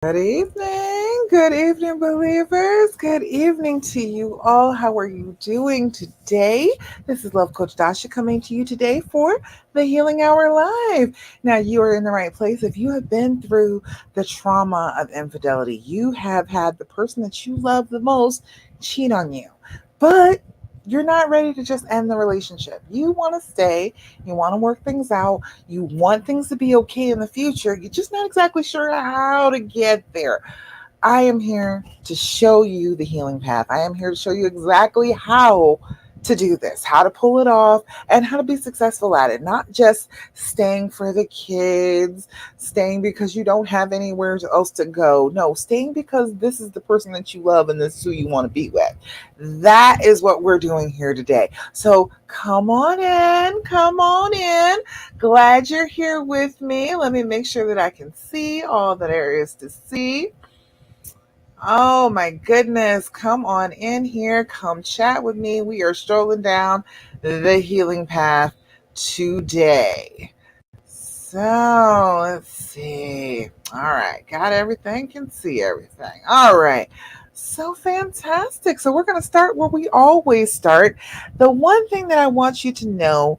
Good evening, believers. Good evening to you all. How are you doing today? This is Love Coach Dasha coming to you today for the Healing Hour Live. Now, you are in the right place. If you have been through the trauma of infidelity, you have had the person that you love the most cheat on you, but you're not ready to just end the relationship. You want to stay, you want to work things out, you want things to be okay in the future. You're just not exactly sure how to get there. I am here to show you the healing path. I am here to show you exactly how to do this, how to pull it off, and how to be successful at it. Not just staying for the kids, staying because you don't have anywhere else to go. No, staying because this is the person that you love and this is who you want to be with. That is what we're doing here today. So come on in, come on in. Glad you're here with me. Let me make sure that I can see all that there is to see. Oh my goodness. Come on in here. Come chat with me. We are strolling down the healing path today. So let's see. All right. Got everything. Can see everything. All right. So fantastic. So we're going to start where we always start. The one thing that I want you to know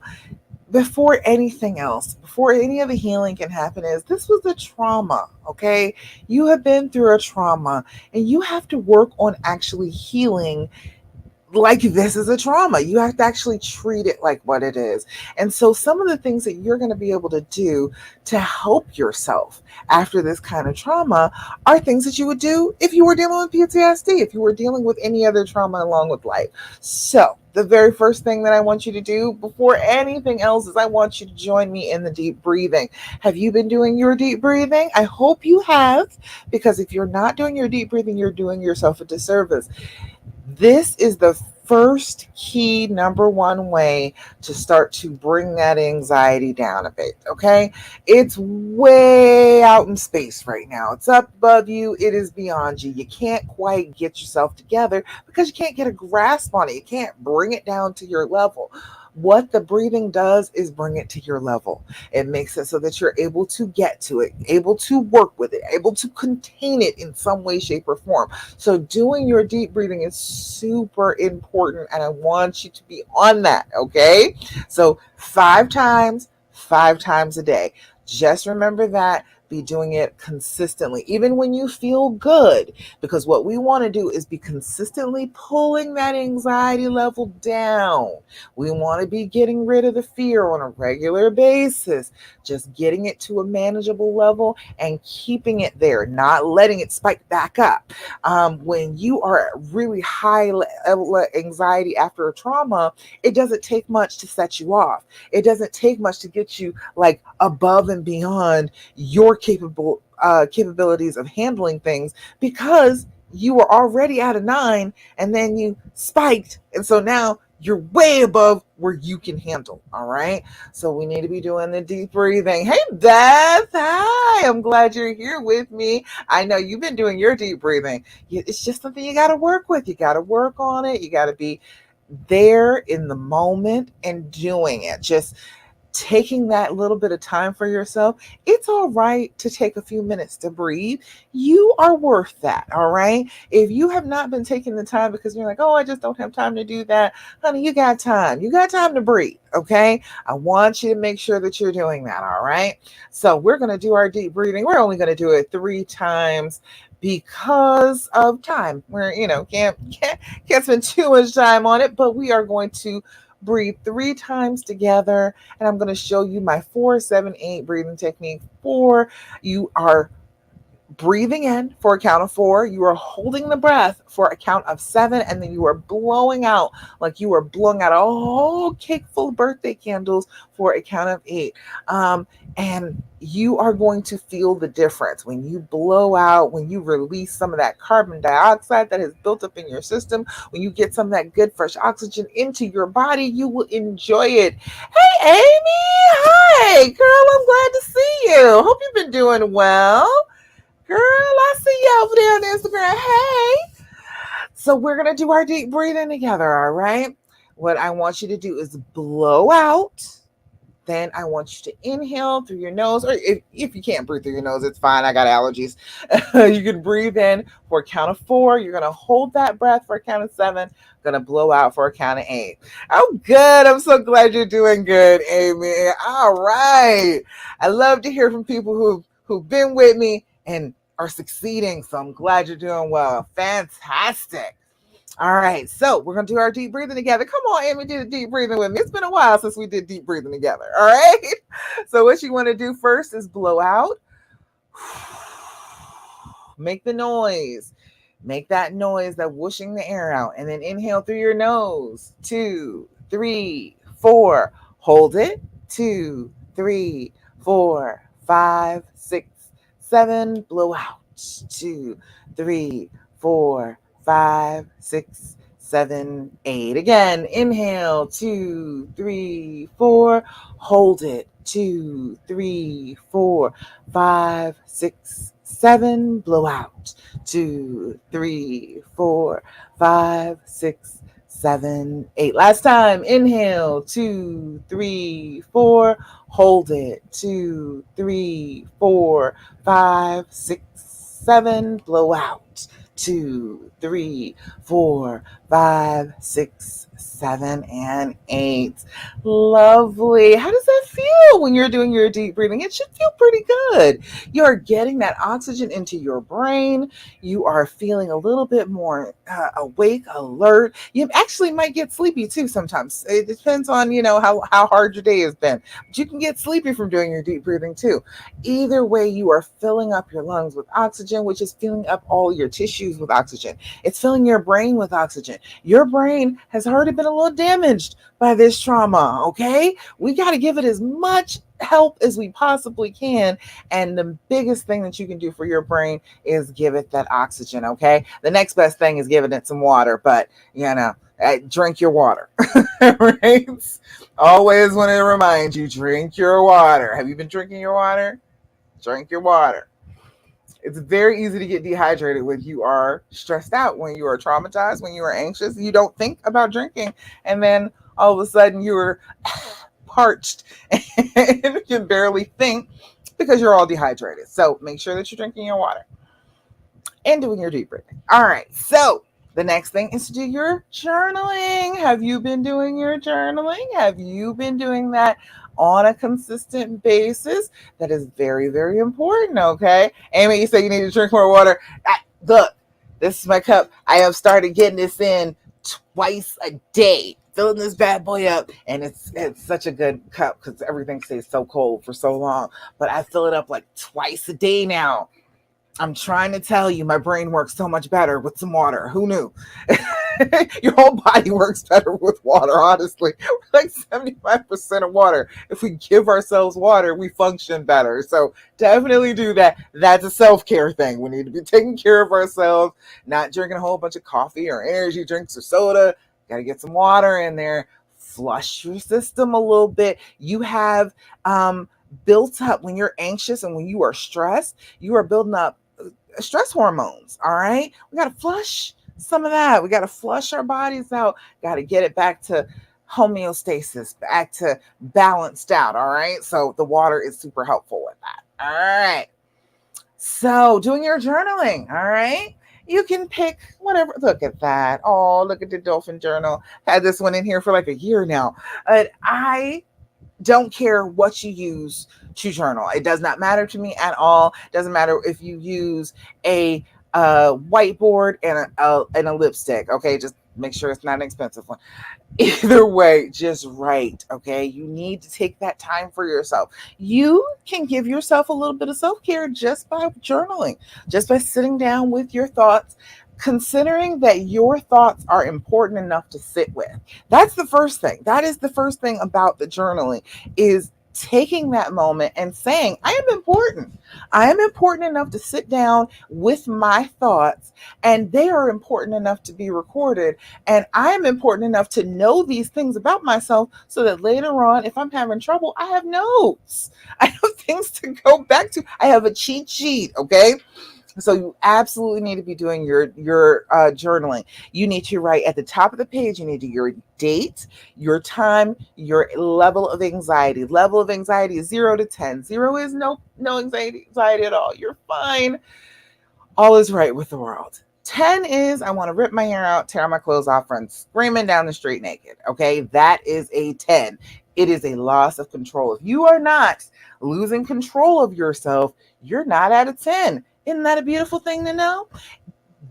before anything else, before any of the healing can happen, is this was a trauma, okay? You have been through a trauma and you have to work on actually healing like this is a trauma. You have to actually treat it like what it is. And so, some of the things that you're going to be able to do to help yourself after this kind of trauma are things that you would do if you were dealing with PTSD, if you were dealing with any other trauma along with life. So, the very first thing that I want you to do before anything else is I want you to join me in the deep breathing. Have you been doing your deep breathing? I hope you have, because if you're not doing your deep breathing, you're doing yourself a disservice. This is the first key number one way to start to bring that anxiety down a bit. Okay, it's way out in space right now, it's up above you, it is beyond you. You can't quite get yourself together because you can't get a grasp on it, you can't bring it down to your level. What the breathing does is bring it to your level. It makes it so that you're able to get to it, able to work with it, able to contain it in some way, shape, or form. So, doing your deep breathing is super important, and I want you to be on that, okay? So, 5 times a day. Just remember that. Be doing it consistently, even when you feel good, because what we want to do is be consistently pulling that anxiety level down. We want to be getting rid of the fear on a regular basis, just getting it to a manageable level and keeping it there, not letting it spike back up. When you are really high level anxiety after a trauma, it doesn't take much to set you off. It doesn't take much to get you like above and beyond your capabilities of handling things, because you were already at a 9 and then you spiked, and so now you're way above where you can handle. All right. So we need to be doing the deep breathing. Hey, Beth. Hi. I'm glad you're here with me. I know you've been doing your deep breathing. It's just something you got to work with. You got to work on it. You got to be there in the moment and doing it. Just taking that little bit of time for yourself. It's all right to take a few minutes to breathe. You are worth that. All right. If you have not been taking the time because you're like, oh, I just don't have time to do that, honey, you got time. You got time to breathe. Okay. I want you to make sure that you're doing that. All right. So we're going to do our deep breathing. We're only going to do it 3 times because of time. We're, can't spend too much time on it, but we are going to breathe 3 times together, and I'm going to show you my 4-7-8 breathing technique. You are breathing in for a count of 4, you are holding the breath for a count of 7, and then you are blowing out like you are blowing out a whole cake full of birthday candles for a count of 8. And you are going to feel the difference when you blow out, when you release some of that carbon dioxide that has built up in your system, when you get some of that good fresh oxygen into your body. You will enjoy it. Hey, Amy. Hi, girl. I'm glad to see you. Hope you've been doing well. Girl, I see you over there on Instagram. Hey. So we're going to do our deep breathing together, all right? What I want you to do is blow out Then I want you to inhale through your nose, or if you can't breathe through your nose, it's fine. I got allergies. You can breathe in for a count of 4. You're going to hold that breath for a count of 7. Going to blow out for a count of 8. Oh, good. I'm so glad you're doing good, Amy. All right. I love to hear from people who've been with me and are succeeding. So I'm glad you're doing well. Fantastic. All right, so we're gonna do our deep breathing together. Come on, Amy, do the deep breathing with me. It's been a while since we did deep breathing together. All right. So what you want to do first is blow out. Make the noise. Make that noise, that whooshing the air out, and then inhale through your nose. 2, 3, 4. Hold it. 2, 3, 4, 5, 6, 7. Blow out. 2, 3, 4, 5, 6, 7, 8. Again, inhale. 2, 3, 4. Hold it. 2, 3, 4, 5, 6, 7. Blow out. 2, 3, 4, 5, 6, 7, 8. Last time. Inhale. 2, 3, 4. Hold it. 2, 3, 4, 5, 6, 7. Blow out. 2, 3, 4, 5, 6, 7, and 8. Lovely. How does that feel when you're doing your deep breathing? It should feel pretty good. You're getting that oxygen into your brain. You are feeling a little bit more awake, alert. You actually might get sleepy too sometimes. It depends on, how hard your day has been. But you can get sleepy from doing your deep breathing too. Either way, you are filling up your lungs with oxygen, which is filling up all your tissues with oxygen. It's filling your brain with oxygen. Your brain has already been a little damaged by this trauma, okay? We got to give it as much help as we possibly can. And the biggest thing that you can do for your brain is give it that oxygen, okay? The next best thing is giving it some water, but, drink your water, right? Always want to remind you, drink your water. Have you been drinking your water? Drink your water. It's very easy to get dehydrated when you are stressed out, when you are traumatized, when you are anxious. You don't think about drinking, and then all of a sudden you're parched and you can barely think because you're all dehydrated. So make sure that you're drinking your water and doing your deep breathing. All right, so the next thing is to do your journaling. Have you been doing your journaling? Have you been doing that on a consistent basis? That is very, very important, okay? Amy, you say you need to drink more water. Look, this is my cup. I have started getting this in twice a day, filling this bad boy up, and it's such a good cup because everything stays so cold for so long. But I fill it up like twice a day now. I'm trying to tell you, my brain works so much better with some water. Who knew? Your whole body works better with water, honestly. We're like 75% of water. If we give ourselves water, we function better. So definitely do that. That's a self-care thing. We need to be taking care of ourselves, not drinking a whole bunch of coffee or energy drinks or soda. Got to get some water in there. Flush your system a little bit. You have built up, when you're anxious and when you are stressed, you are building up stress hormones. All right. We got to flush some of that. We got to flush our bodies out. Got to get it back to homeostasis, back to balanced out. All right. So the water is super helpful with that. All right. So doing your journaling. All right. You can pick whatever. Look at that. Oh, look at the dolphin journal. Had this one in here for like a year now. I don't care what you use to journal. It does not matter to me at all. It doesn't matter if you use a whiteboard and a lipstick. Okay, just make sure it's not an expensive one. Either way, just write. Okay, you need to take that time for yourself. You can give yourself a little bit of self-care just by journaling, just by sitting down with your thoughts, considering that your thoughts are important enough to sit with. That's the first thing. That is the first thing about the journaling, is taking that moment and saying, I am important. I am important enough to sit down with my thoughts, and they are important enough to be recorded. And I am important enough to know these things about myself so that later on, if I'm having trouble, I have notes. I have things to go back to. I have a cheat sheet, okay? So you absolutely need to be doing your journaling. You need to write at the top of the page. You need to your date, your time, your level of anxiety. Level of anxiety is 0 to 10. Zero is no anxiety at all. You're fine. All is right with the world. 10 is I want to rip my hair out, tear my clothes off, run screaming down the street naked. Okay, that is a 10. It is a loss of control. If you are not losing control of yourself, you're not at a 10. Isn't that a beautiful thing to know?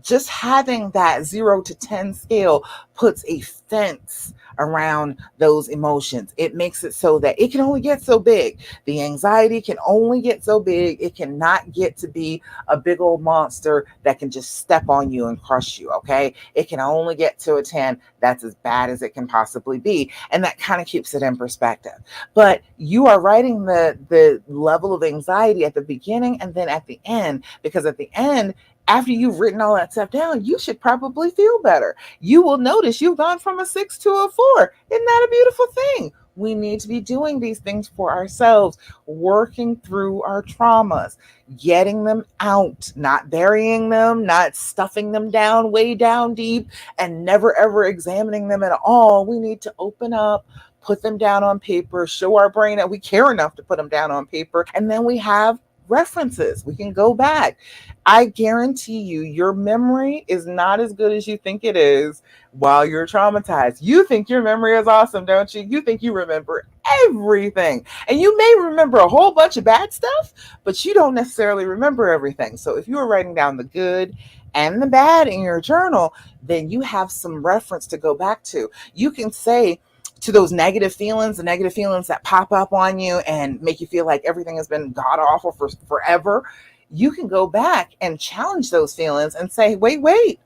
Just having that 0 to 10 scale puts a fence around those emotions. It makes it so that it can only get so big. The anxiety can only get so big. It cannot get to be a big old monster that can just step on you and crush you. Okay. It can only get to a 10. That's as bad as it can possibly be. And that kind of keeps it in perspective. But you are writing the level of anxiety at the beginning and then at the end, because at the end, after you've written all that stuff down, you should probably feel better. You will notice you've gone from a 6 to a 4. Isn't that a beautiful thing? We need to be doing these things for ourselves, working through our traumas, getting them out, not burying them, not stuffing them down way down deep, and never ever examining them at all. We need to open up, put them down on paper, show our brain that we care enough to put them down on paper, and then we have references. We can go back. I guarantee you, your memory is not as good as you think it is while you're traumatized. You think your memory is awesome, don't you? You think you remember everything. And you may remember a whole bunch of bad stuff, but you don't necessarily remember everything. So if you are writing down the good and the bad in your journal, then you have some reference to go back to. You can say, to those negative feelings, the negative feelings that pop up on you and make you feel like everything has been god awful for forever, you can go back and challenge those feelings and say, wait,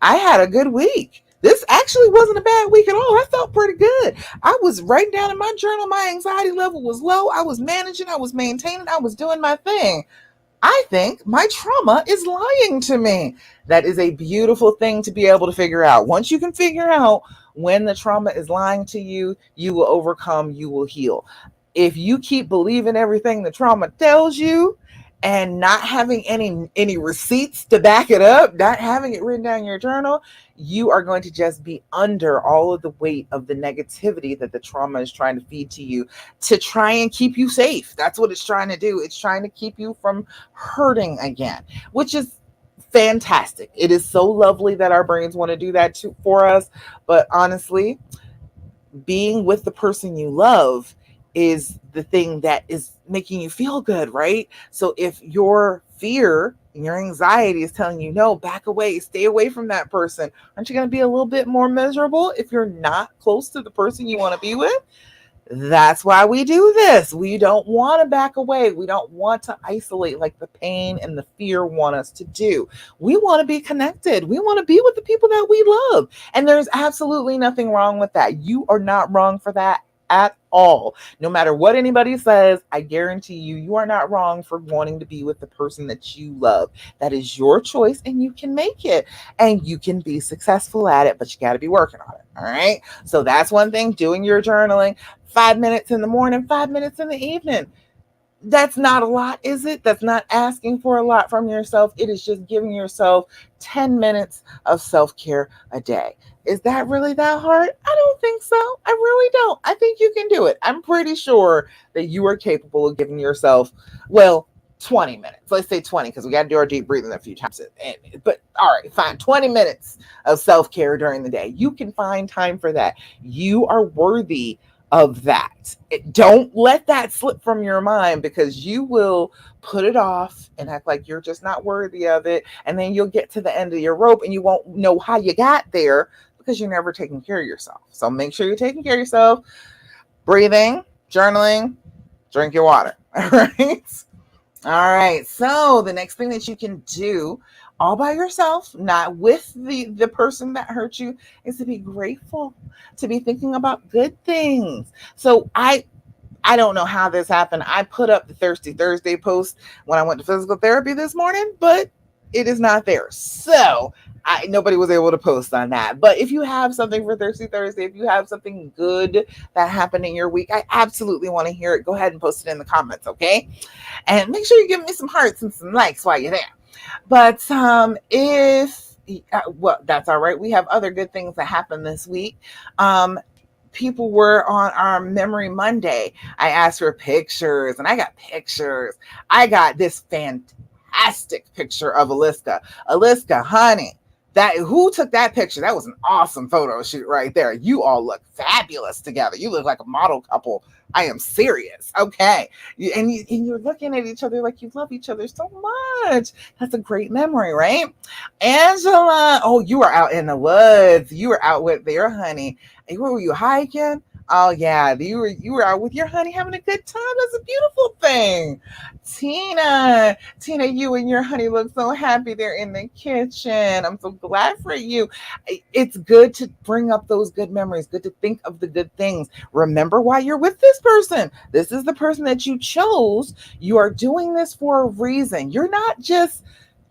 I had a good week. This actually wasn't a bad week at all. I felt pretty good. I was writing down in my journal, my anxiety level was low. I was managing, I was maintaining, I was doing my thing. I think my trauma is lying to me. That is a beautiful thing to be able to figure out. Once you can figure out when the trauma is lying to you, you will overcome, you will heal. If you keep believing everything the trauma tells you and not having any receipts to back it up, not having it written down in your journal, you are going to just be under all of the weight of the negativity that the trauma is trying to feed to you to try and keep you safe. That's what it's trying to do. It's trying to keep you from hurting again, which is fantastic. It is so lovely that our brains want to do that for us. But honestly, being with the person you love is the thing that is making you feel good, right? So if your fear and your anxiety is telling you, no, back away, stay away from that person, aren't you going to be a little bit more miserable if you're not close to the person you want to be with? That's why we do this. We don't want to back away. We don't want to isolate like the pain and the fear want us to do. We want to be connected. We want to be with the people that we love. And there's absolutely nothing wrong with that. You are not wrong for that at all. No matter what anybody says, I guarantee you, you are not wrong for wanting to be with the person that you love. That is your choice and you can make it and you can be successful at it, but you got to be working on it. All right. So that's one thing, doing your journaling. 5 minutes in the morning, 5 minutes in the evening. That's not a lot, is it? That's not asking for a lot from yourself. It is just giving yourself 10 minutes of self care a day. Is that really that hard? I don't think so. I really don't. I think you can do it. I'm pretty sure that you are capable of giving yourself, well, 20 minutes. Let's say 20 because we got to do our deep breathing a few times. But all right, fine. 20 minutes of self care during the day. You can find time for that. You are worthy of that. Don't let that slip from your mind because you will put it off and act like you're just not worthy of it. And then you'll get to the end of your rope and you won't know how you got there because you're never taking care of yourself. So make sure you're taking care of yourself. Breathing, journaling, drink your water. All right. All right. So the next thing that you can do all by yourself, not with the person that hurt you, is to be grateful, to be thinking about good things. So I don't know how this happened. I put up the Thirsty Thursday post when I went to physical therapy this morning, but it is not there. So nobody was able to post on that. But if you have something for Thirsty Thursday, if you have something good that happened in your week, I absolutely want to hear it. Go ahead and post it in the comments, okay? And make sure you give me some hearts and some likes while you're there. But if well, that's all right. We have other good things that happened this week. People were on our Memory Monday. I asked for pictures, and I got pictures. I got this fantastic picture of Aliska. Aliska, honey, that who took that picture? That was an awesome photo shoot right there. You all look fabulous together. You look like a model couple. I am serious. Okay. And you're looking at each other like you love each other so much. That's a great memory, right? Angela, oh, you were out in the woods. You were out with your honey. Where were you hiking? Oh yeah, you were out with your honey having a good time. That's a beautiful thing. Tina, you and your honey look so happy. They're in the kitchen. I'm so glad for you. It's good to bring up those good memories. Good to think of the good things. Remember why you're with this person. This is the person that you chose. You are doing this for a reason. You're not just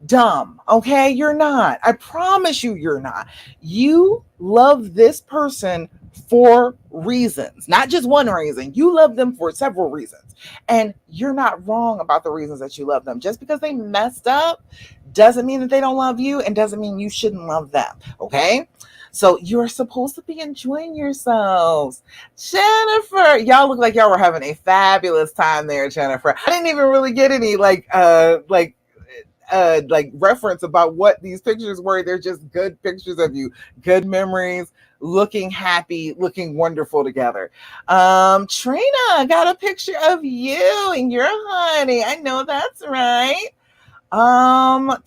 dumb, okay? You're not. I promise you, you're not. You love this person for reasons, not just one reason. You love them for several reasons. And you're not wrong about the reasons that you love them. Just because they messed up doesn't mean that they don't love you and doesn't mean you shouldn't love them, okay? So you're supposed to be enjoying yourselves. Jennifer, y'all look like y'all were having a fabulous time there, Jennifer. I didn't even really get any like reference about what these pictures were. They're just good pictures of you, good memories, looking happy, looking wonderful together. Trina got a picture of you and your honey. I know that's right.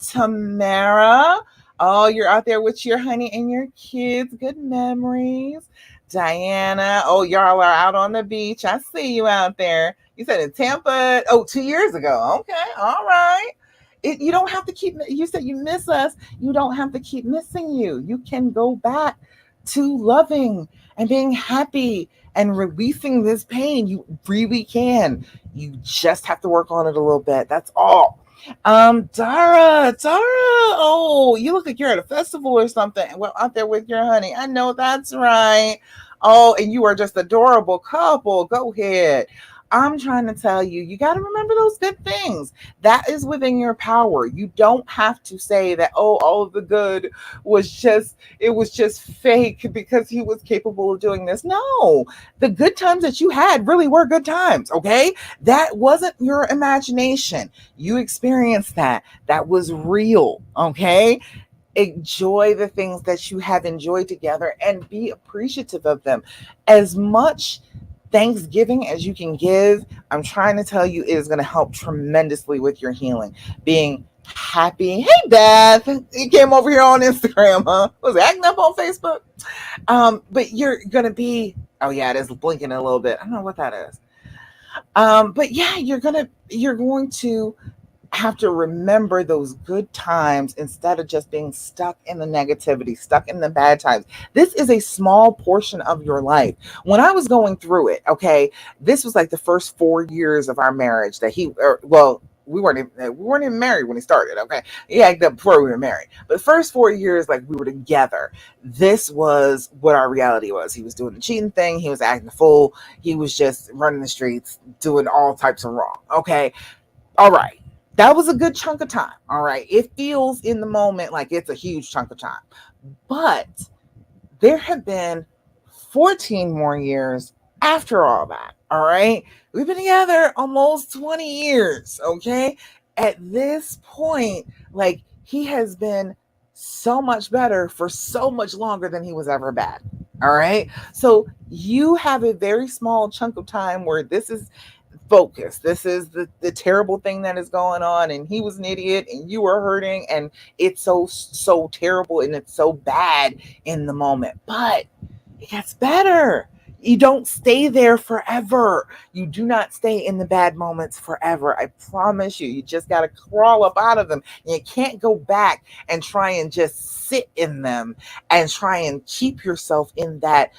Tamara, oh, you're out there with your honey and your kids. Good memories. Diana, oh, y'all are out on the beach. I see you out there. You said in Tampa, oh, 2 years ago. Okay, all right. You don't have to keep, you said you miss us. You don't have to keep missing you. You can go back to loving and being happy and releasing this pain. You really can. You just have to work on it a little bit. That's all. Dara, oh, you look like you're at a festival or something. Well, out there with your honey. I know that's right. Oh, and you are just adorable couple. Go ahead. I'm trying to tell you, you got to remember those good things. That is within your power. You don't have to say that, oh, all of the good it was just fake because he was capable of doing this. No, the good times that you had really were good times. Okay. That wasn't your imagination. You experienced that. That was real. Okay. Enjoy the things that you have enjoyed together and be appreciative of them. As much Thanksgiving as you can give, I'm trying to tell you, it is going to help tremendously with your healing. Being happy. Hey, Beth, you came over here on Instagram, huh? Was it acting up on Facebook? But you're going to be, oh, yeah, it is blinking a little bit. I don't know what that is. But yeah, you're going to have to remember those good times instead of just being stuck in the negativity, stuck in the bad times. This is a small portion of your life. When I was going through it, okay, this was like the first 4 years of our marriage that we weren't even married when he started. Okay, he acted up before we were married, but the first 4 years, like we were together, this was what our reality was. He was doing the cheating thing. He was acting a fool. He was just running the streets, doing all types of wrong. Okay, all right. That was a good chunk of time. All right. It feels in the moment like it's a huge chunk of time. But there have been 14 more years after all that. All right. We've been together almost 20 years. Okay. At this point, like he has been so much better for so much longer than he was ever bad. All right. So you have a very small chunk of time where this is focus. This is the terrible thing that is going on, and he was an idiot, and you were hurting, and it's so terrible, and it's so bad in the moment. But it gets better. You don't stay there forever. You do not stay in the bad moments forever. I promise you. You just got to crawl up out of them. You can't go back and try and just sit in them and try and keep yourself in that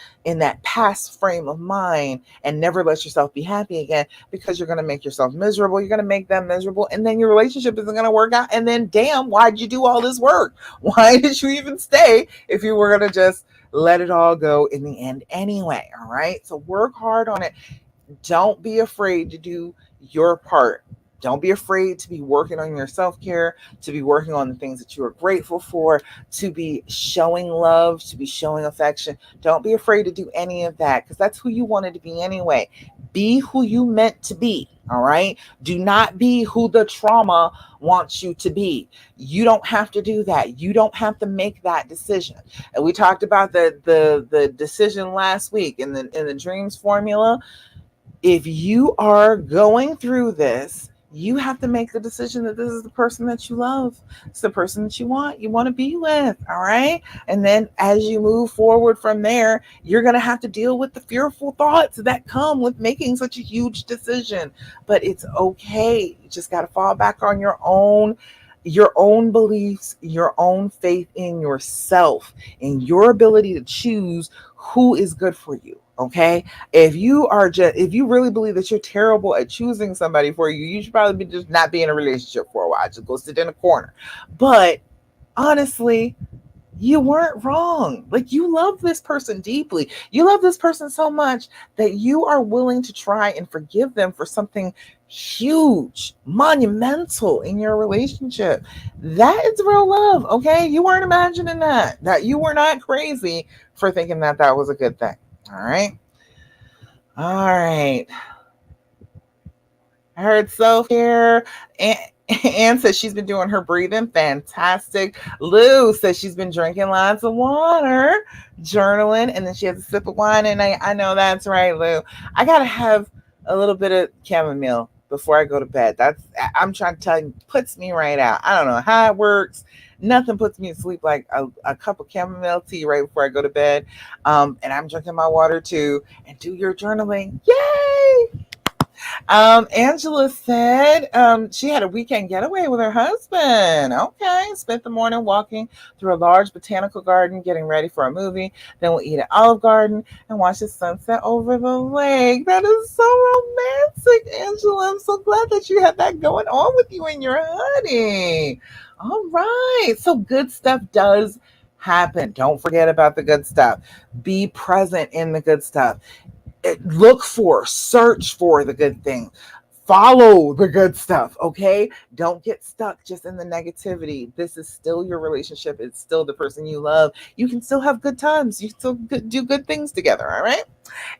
past frame of mind and never let yourself be happy again, because you're going to make yourself miserable. You're going to make them miserable, and then your relationship isn't going to work out. And then, damn, why'd you do all this work? Why did you even stay if you were going to just let it all go in the end anyway? All right. So work hard on it. Don't be afraid to do your part. Don't be afraid to be working on your self-care, to be working on the things that you are grateful for, to be showing love, to be showing affection. Don't be afraid to do any of that, because that's who you wanted to be anyway. Be who you meant to be. All right. Do not be who the trauma wants you to be. You don't have to do that. You don't have to make that decision. And we talked about the decision last week in the dreams formula. If you are going through this, you have to make the decision that this is the person that you love. It's the person that you want to be with. All right. And then as you move forward from there, you're going to have to deal with the fearful thoughts that come with making such a huge decision. But it's okay. You just got to fall back on your own beliefs, your own faith in yourself, and your ability to choose who is good for you. Okay. If you really believe that you're terrible at choosing somebody for you, you should probably be just not be in a relationship for a while. Just go sit in a corner. But honestly, you weren't wrong. Like, you love this person deeply. You love this person so much that you are willing to try and forgive them for something huge, monumental in your relationship. That is real love. Okay. You weren't imagining that you were not crazy for thinking that that was a good thing. All right. All right. I heard self care. And Anne says she's been doing her breathing. Fantastic. Lou says she's been drinking lots of water, journaling, and then she has a sip of wine. And I know that's right, Lou. I got to have a little bit of chamomile before I go to bed. I'm trying to tell you, puts me right out. I don't know how it works. Nothing puts me to sleep like a cup of chamomile tea right before I go to bed. And I'm drinking my water too. And do your journaling. Yay! Angela said she had a weekend getaway with her husband. Okay, spent the morning walking through a large botanical garden, getting ready for a movie. Then we'll eat at Olive Garden and watch the sunset over the lake. That is so romantic, Angela. I'm so glad that you had that going on with you and your honey. All right, so good stuff does happen. Don't forget about the good stuff. Be present in the good stuff. Look for, search for the good thing. Follow the good stuff, okay? Don't get stuck just in the negativity. This is still your relationship. It's still the person you love. You can still have good times. You still do good things together, all right?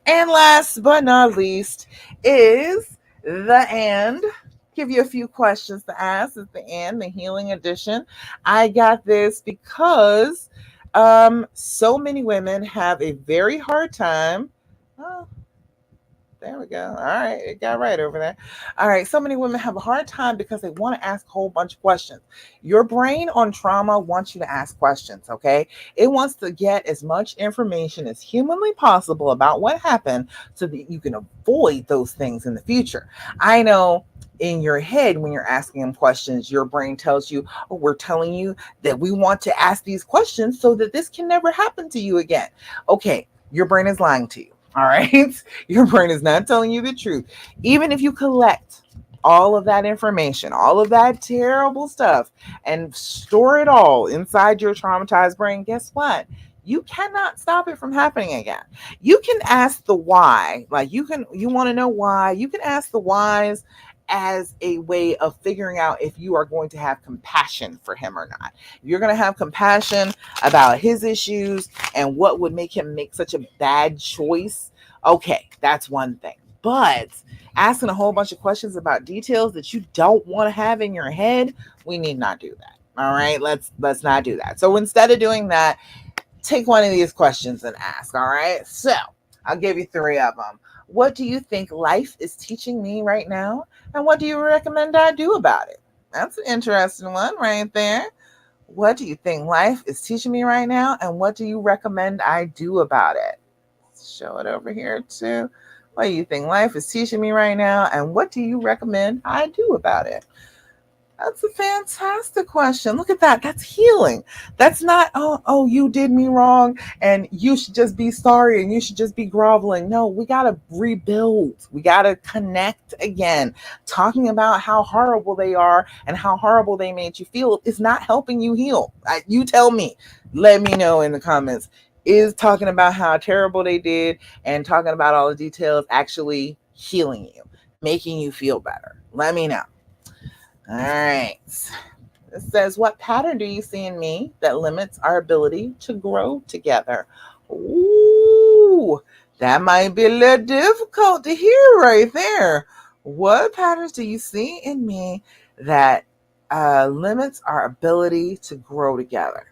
And last but not least is the and. Give you a few questions to ask. Is the and, the healing edition. I got this because so many women have a very hard time. Oh, there we go. All right. It got right over there. All right. So many women have a hard time because they want to ask a whole bunch of questions. Your brain on trauma wants you to ask questions. Okay. It wants to get as much information as humanly possible about what happened so that you can avoid those things in the future. I know in your head, when you're asking them questions, your brain tells you, oh, we're telling you that we want to ask these questions so that this can never happen to you again. Okay. Your brain is lying to you. All right. Your brain is not telling you the truth. Even if you collect all of that information, all of that terrible stuff, and store it all inside your traumatized brain, guess what? You cannot stop it from happening again. You can ask the why. Like, you want to know why. You can ask the whys as a way of figuring out if you are going to have compassion for him or not. If you're going to have compassion about his issues and what would make him make such a bad choice, okay, that's one thing. But asking a whole bunch of questions about details that you don't want to have in your head, we need not do that. All right, let's not do that. So instead of doing that, take one of these questions and ask. All right, so I'll give you three of them. What do you think life is teaching me right now? And what do you recommend I do about it? That's an interesting one right there. What do you think life is teaching me right now? And what do you recommend I do about it? Show it over here too. What do you think life is teaching me right now? And what do you recommend I do about it? That's a fantastic question. Look at that. That's healing. That's not, oh, you did me wrong and you should just be sorry and you should just be groveling. No, we got to rebuild. We got to connect again. Talking about how horrible they are and how horrible they made you feel is not helping you heal. You tell me. Let me know in the comments. Is talking about how terrible they did and talking about all the details actually healing you, making you feel better? Let me know. All right. It says, what pattern do you see in me that limits our ability to grow together? Ooh, that might be a little difficult to hear right there. What patterns do you see in me that limits our ability to grow together?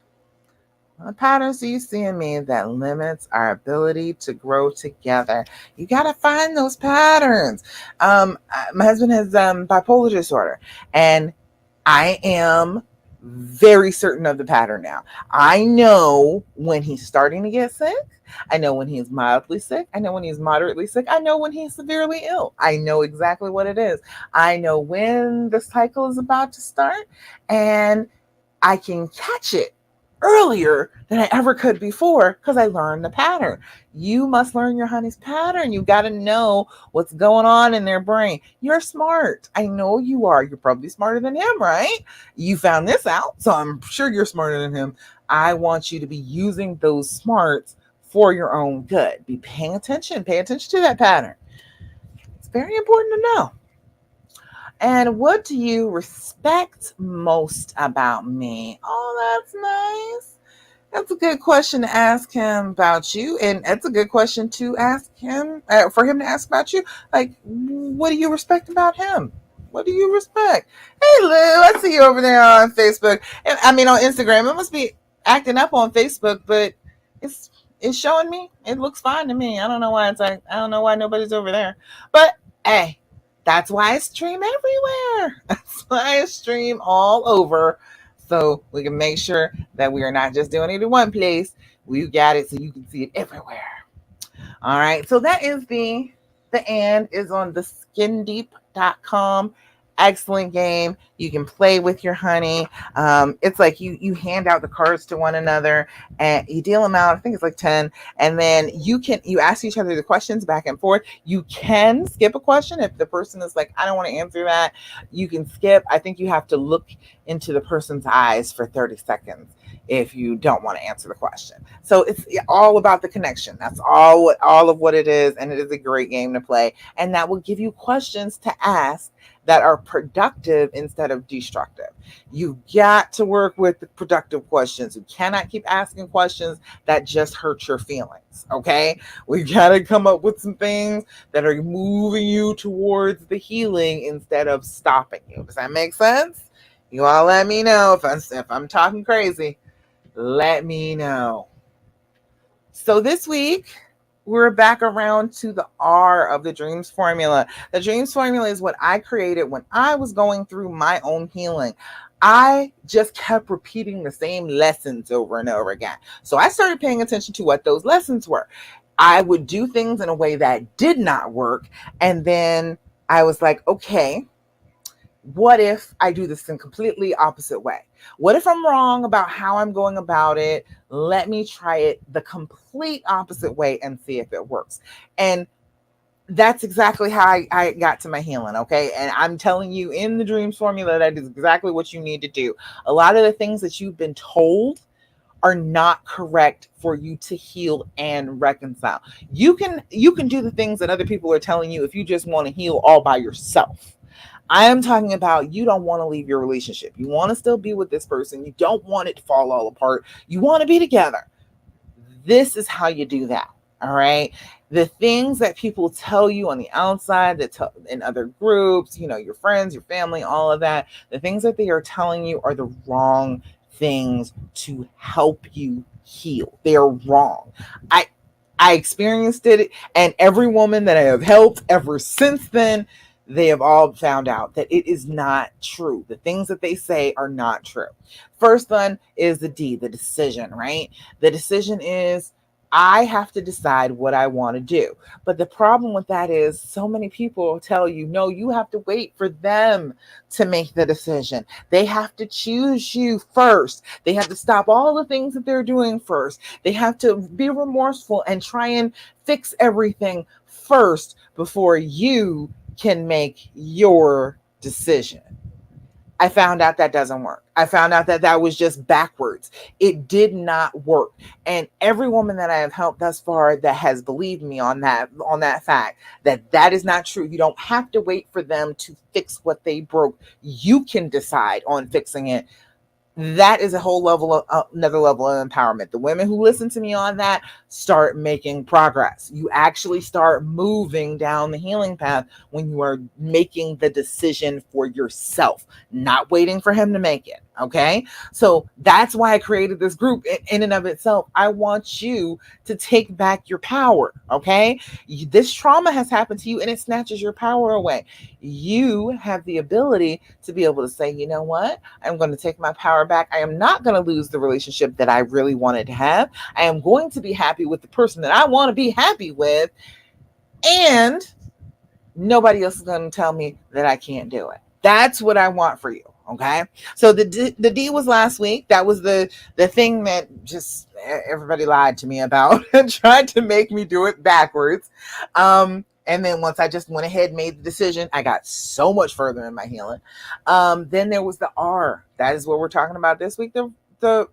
What patterns do you see in me that limits our ability to grow together? You got to find those patterns. My husband has bipolar disorder, and I am very certain of the pattern now. I know when he's starting to get sick. I know when he's mildly sick. I know when he's moderately sick. I know when he's severely ill. I know exactly what it is. I know when the cycle is about to start, and I can catch it earlier than I ever could before because I learned the pattern. You must learn your honey's pattern. You got to know what's going on in their brain. You're smart. I know you are. You're probably smarter than him, right? You found this out, so I'm sure you're smarter than him. I want you to be using those smarts for your own good. Be paying attention. Pay attention to that pattern. It's very important to know. And what do you respect most about me? Oh, that's nice. That's a good question to ask him about you. And that's a good question to ask him, for him to ask about you. Like, what do you respect about him? What do you respect? Hey, Lou, I see you over there on Facebook. I mean, on Instagram. It must be acting up on Facebook, but it's it's showing me. It looks fine to me. I don't know why it's like, I don't know why nobody's over there. But hey, that's why I stream everywhere. That's why I stream all over. So we can make sure that we are not just doing it in one place. We've got it so you can see it everywhere. All right. So that is the and is on the skindeep.com. Excellent game. You can play with your honey. It's like you hand out the cards to one another and you deal them out. I think it's like 10. And then you ask each other the questions back and forth. You can skip a question if the person is like, I don't want to answer that. You can skip. I think you have to look into the person's eyes for 30 seconds if you don't want to answer the question. So it's all about the connection. That's all of what it is, and it is a great game to play. And that will give you questions to ask that are productive instead of destructive. You got to work with the productive questions. You cannot keep asking questions that just hurt your feelings. Okay, we got to come up with some things that are moving you towards the healing instead of stopping you. Does that make sense? You all let me know if I'm talking crazy. Let me know. So this week, we're back around to the R of the dreams formula. The dreams formula is what I created when I was going through my own healing. I just kept repeating the same lessons over and over again. So I started paying attention to what those lessons were. I would do things in a way that did not work. And then I was like, okay, what if I do this in completely opposite way? What if I'm wrong about how I'm going about it? Let me try it the complete opposite way and see if it works. And that's exactly how I got to my healing. Okay. And I'm telling you in the dreams formula, that is exactly what you need to do. A lot of the things that you've been told are not correct for you to heal and reconcile. You can do the things that other people are telling you if you just want to heal all by yourself. I am talking about you don't want to leave your relationship. You want to still be with this person. You don't want it to fall all apart. You want to be together. This is how you do that. All right. The things that people tell you on the outside, in other groups, your friends, your family, all of that, the things that they are telling you are the wrong things to help you heal. They're wrong. I I experienced it, and every woman that I have helped ever since then, they have all found out that it is not true. The things that they say are not true. First one is the D, the decision, right? The decision is I have to decide what I want to do. But the problem with that is so many people tell you, no, you have to wait for them to make the decision. They have to choose you first. They have to stop all the things that they're doing first. They have to be remorseful and try and fix everything first before you can make your decision. I found out that doesn't work. I found out that that was just backwards. It did not work. And every woman that I have helped thus far that has believed me on that fact that that is not true. You don't have to wait for them to fix what they broke. You can decide on fixing it. That is a whole level of another level of empowerment. The women who listen to me on that start making progress. You actually start moving down the healing path when you are making the decision for yourself, not waiting for him to make it. Okay. So that's why I created this group in and of itself. I want you to take back your power. Okay. This trauma has happened to you and it snatches your power away. You have the ability to be able to say, you know what? I'm going to take my power back. I am not going to lose the relationship that I really wanted to have. I am going to be happy with the person that I want to be happy with. And nobody else is going to tell me that I can't do it. That's what I want for you. Okay. So the D was last week. That was the thing that just everybody lied to me about and tried to make me do it backwards. And then once I just went ahead and made the decision, I got so much further in my healing. Then there was the R. That is what we're talking about this week. The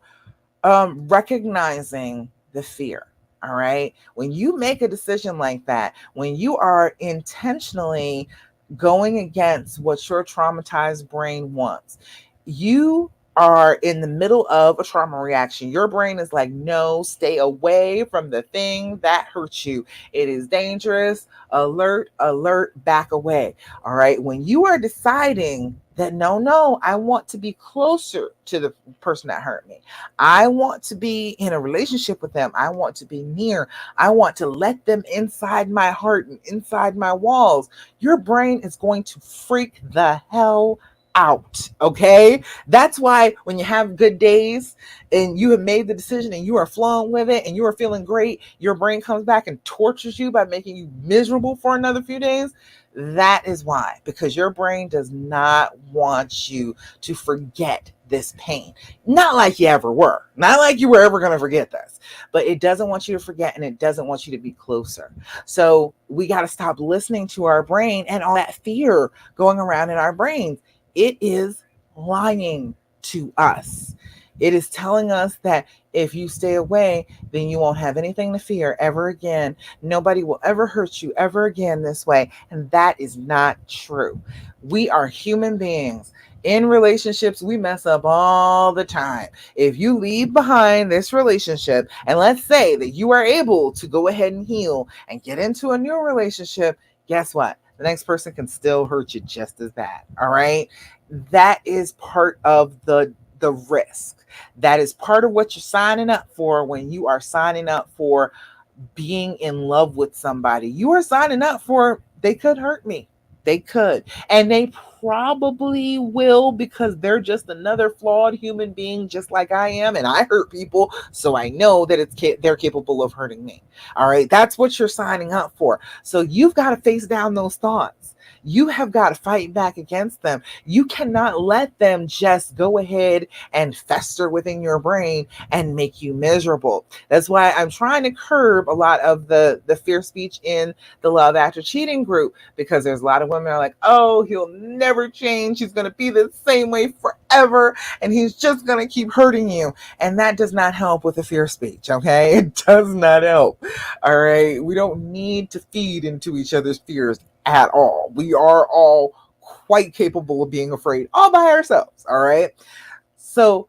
recognizing the fear. All right. When you make a decision like that, when you are intentionally going against what your traumatized brain wants, you are in the middle of a trauma reaction. Your brain is like, no, stay away from the thing that hurts you. It is dangerous. Alert, alert, back away. All right. When you are deciding that, no, I want to be closer to the person that hurt me. I want to be in a relationship with them. I want to be near. I want to let them inside my heart and inside my walls. Your brain is going to freak the hell out. Okay. That's why when you have good days and you have made the decision and you are flowing with it and you are feeling great, your brain comes back and tortures you by making you miserable for another few days. That is why, because your brain does not want you to forget this pain. Not like you ever were, not like you were ever going to forget this, but it doesn't want you to forget and it doesn't want you to be closer. So we got to stop listening to our brain and all that fear going around in our brains. It is lying to us. It is telling us that if you stay away, then you won't have anything to fear ever again. Nobody will ever hurt you ever again this way. And that is not true. We are human beings. In relationships, we mess up all the time. If you leave behind this relationship, and let's say that you are able to go ahead and heal and get into a new relationship, guess what? The next person can still hurt you just as bad. All right. That is part of the risk. That is part of what you're signing up for when you are signing up for being in love with somebody. You are signing up for they could hurt me. They could. And they probably will because they're just another flawed human being just like I am and I hurt people, so I know that they're capable of hurting me. All right? That's what you're signing up for. So you've got to face down those thoughts. You have got to fight back against them. You cannot let them just go ahead and fester within your brain and make you miserable. That's why I'm trying to curb a lot of the fear speech in the Love After Cheating group, because there's a lot of women are like, oh, he'll never change. He's going to be the same way forever. And he's just going to keep hurting you. And that does not help with the fear speech. Okay. It does not help. All right. We don't need to feed into each other's fears at all. We are all quite capable of being afraid all by ourselves. All right. So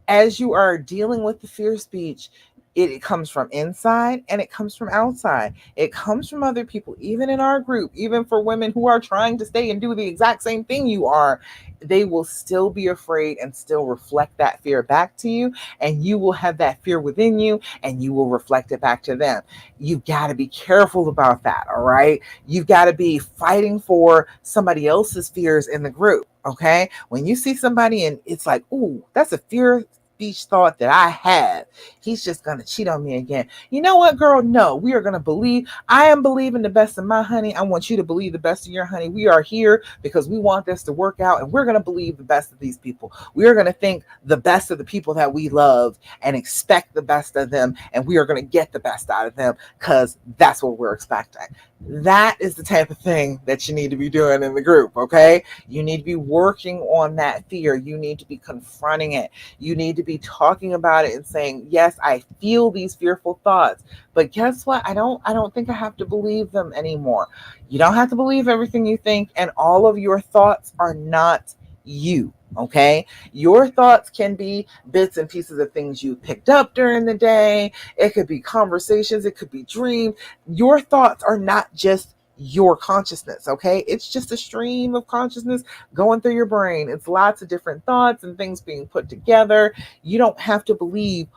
as you are dealing with the fear speech, it comes from inside and it comes from outside. It comes from other people, even in our group, even for women who are trying to stay and do the exact same thing you are. They will still be afraid and still reflect that fear back to you. And you will have that fear within you and you will reflect it back to them. You've got to be careful about that. All right. You've got to be fighting for somebody else's fears in the group. Okay. When you see somebody and it's like, ooh, that's a fear selfish thought that I have. He's just going to cheat on me again. You know what, girl? No, we are going to believe. I am believing the best of my honey. I want you to believe the best of your honey. We are here because we want this to work out, and we're going to believe the best of these people. We are going to think the best of the people that we love and expect the best of them, and we are going to get the best out of them because that's what we're expecting. That is the type of thing that you need to be doing in the group, okay? You need to be working on that fear. You need to be confronting it. You need to be talking about it and saying, yes, I feel these fearful thoughts, but guess what? I don't think I have to believe them anymore. You don't have to believe everything you think, and all of your thoughts are not you. Okay, your thoughts can be bits and pieces of things you picked up during the day. It could be conversations, it could be dreams. Your thoughts are not just your consciousness, okay? It's just a stream of consciousness going through your brain. It's lots of different thoughts and things being put together. You don't have to believe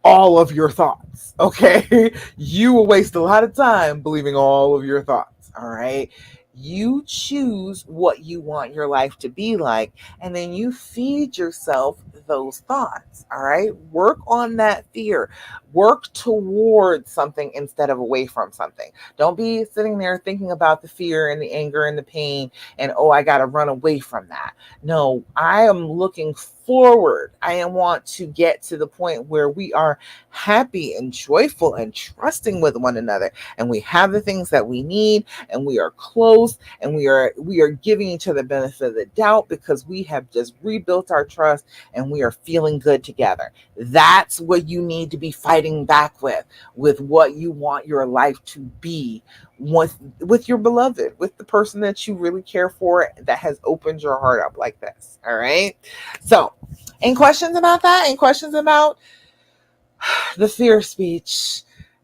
all of your thoughts, okay? You will waste a lot of time believing all of your thoughts, all right? You choose what you want your life to be like, and then you feed yourself those thoughts, all right? Work on that fear. Work towards something instead of away from something. Don't be sitting there thinking about the fear and the anger and the pain and, oh, I got to run away from that. No, I am looking forward. I want to get to the point where we are happy and joyful and trusting with one another, and we have the things that we need, and we are close, and we are giving each other the benefit of the doubt because we have just rebuilt our trust and we are feeling good together. That's what you need to be fighting back with what you want your life to be, with your beloved, with the person that you really care for, that has opened your heart up like this. All right. So, any questions about that? Any questions about the fear speech?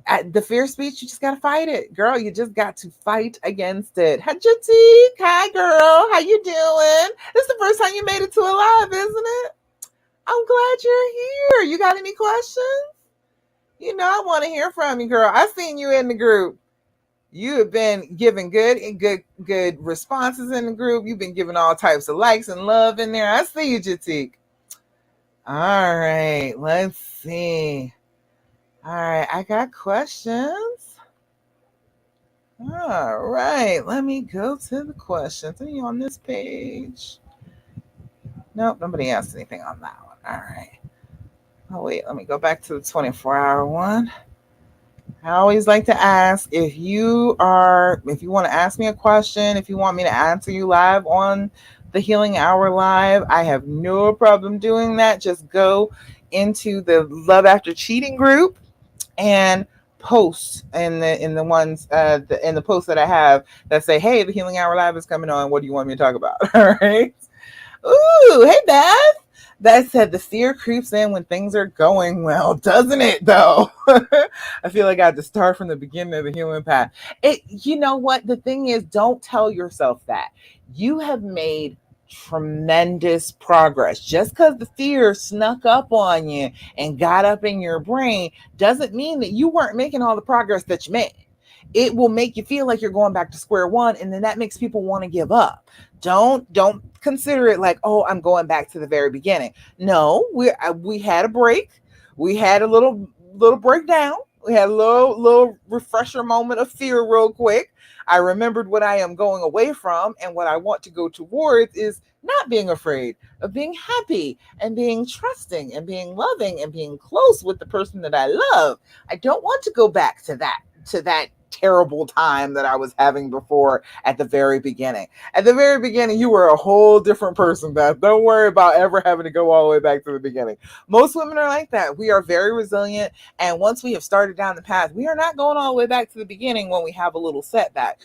At the fear speech, you just gotta fight it, girl. You just got to fight against it. Hi, Jatique. Hi, girl. How you doing? This is the first time you made it to a live, isn't it? I'm glad you're here. You got any questions? You know, I want to hear from you, girl. I seen you in the group. You have been giving good responses in the group. You've been giving all types of likes and love in there. I see you, Jatique. All right, let's see. All right, I got questions. All right, let me go to the questions. Are you on this page? Nope, nobody asked anything on that one. All right. Oh, wait, let me go back to the 24-hour one. I always like to ask if you want to ask me a question, if you want me to answer you live on the Healing Hour Live, I have no problem doing that. Just go into the Love After Cheating group and post in the posts that I have that say, hey, the Healing Hour Live is coming on. What do you want me to talk about? All right. Ooh, hey, Beth. That said, the fear creeps in when things are going well, doesn't it, though? I feel like I have to start from the beginning of the healing path. You know what? The thing is, don't tell yourself that. You have made tremendous progress. Just because the fear snuck up on you and got up in your brain doesn't mean that you weren't making all the progress that you made. It will make you feel like you're going back to square one, and then that makes people want to give up. Don't consider it like, oh, I'm going back to the very beginning. No, we had a break. We had a little breakdown. We had a little refresher moment of fear real quick. I remembered what I am going away from, and what I want to go towards is not being afraid, of being happy and being trusting and being loving and being close with the person that I love. I don't want to go back to that terrible time that I was having before at the very beginning. At the very beginning, you were a whole different person, Beth. Don't worry about ever having to go all the way back to the beginning. Most women are like that. We are very resilient, and once we have started down the path, we are not going all the way back to the beginning when we have a little setback.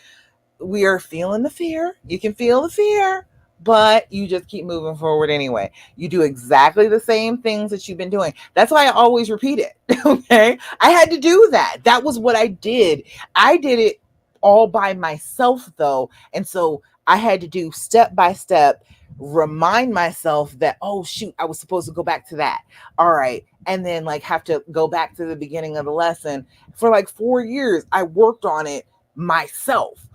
We are feeling the fear. You can feel the fear, but you just keep moving forward anyway. You do exactly the same things that you've been doing. That's why I always repeat it. Okay. I had to do that. That was what I did. I did it all by myself, though. And so I had to do step by step, remind myself that, oh, shoot, I was supposed to go back to that. All right. And then have to go back to the beginning of the lesson. For 4 years, I worked on it myself,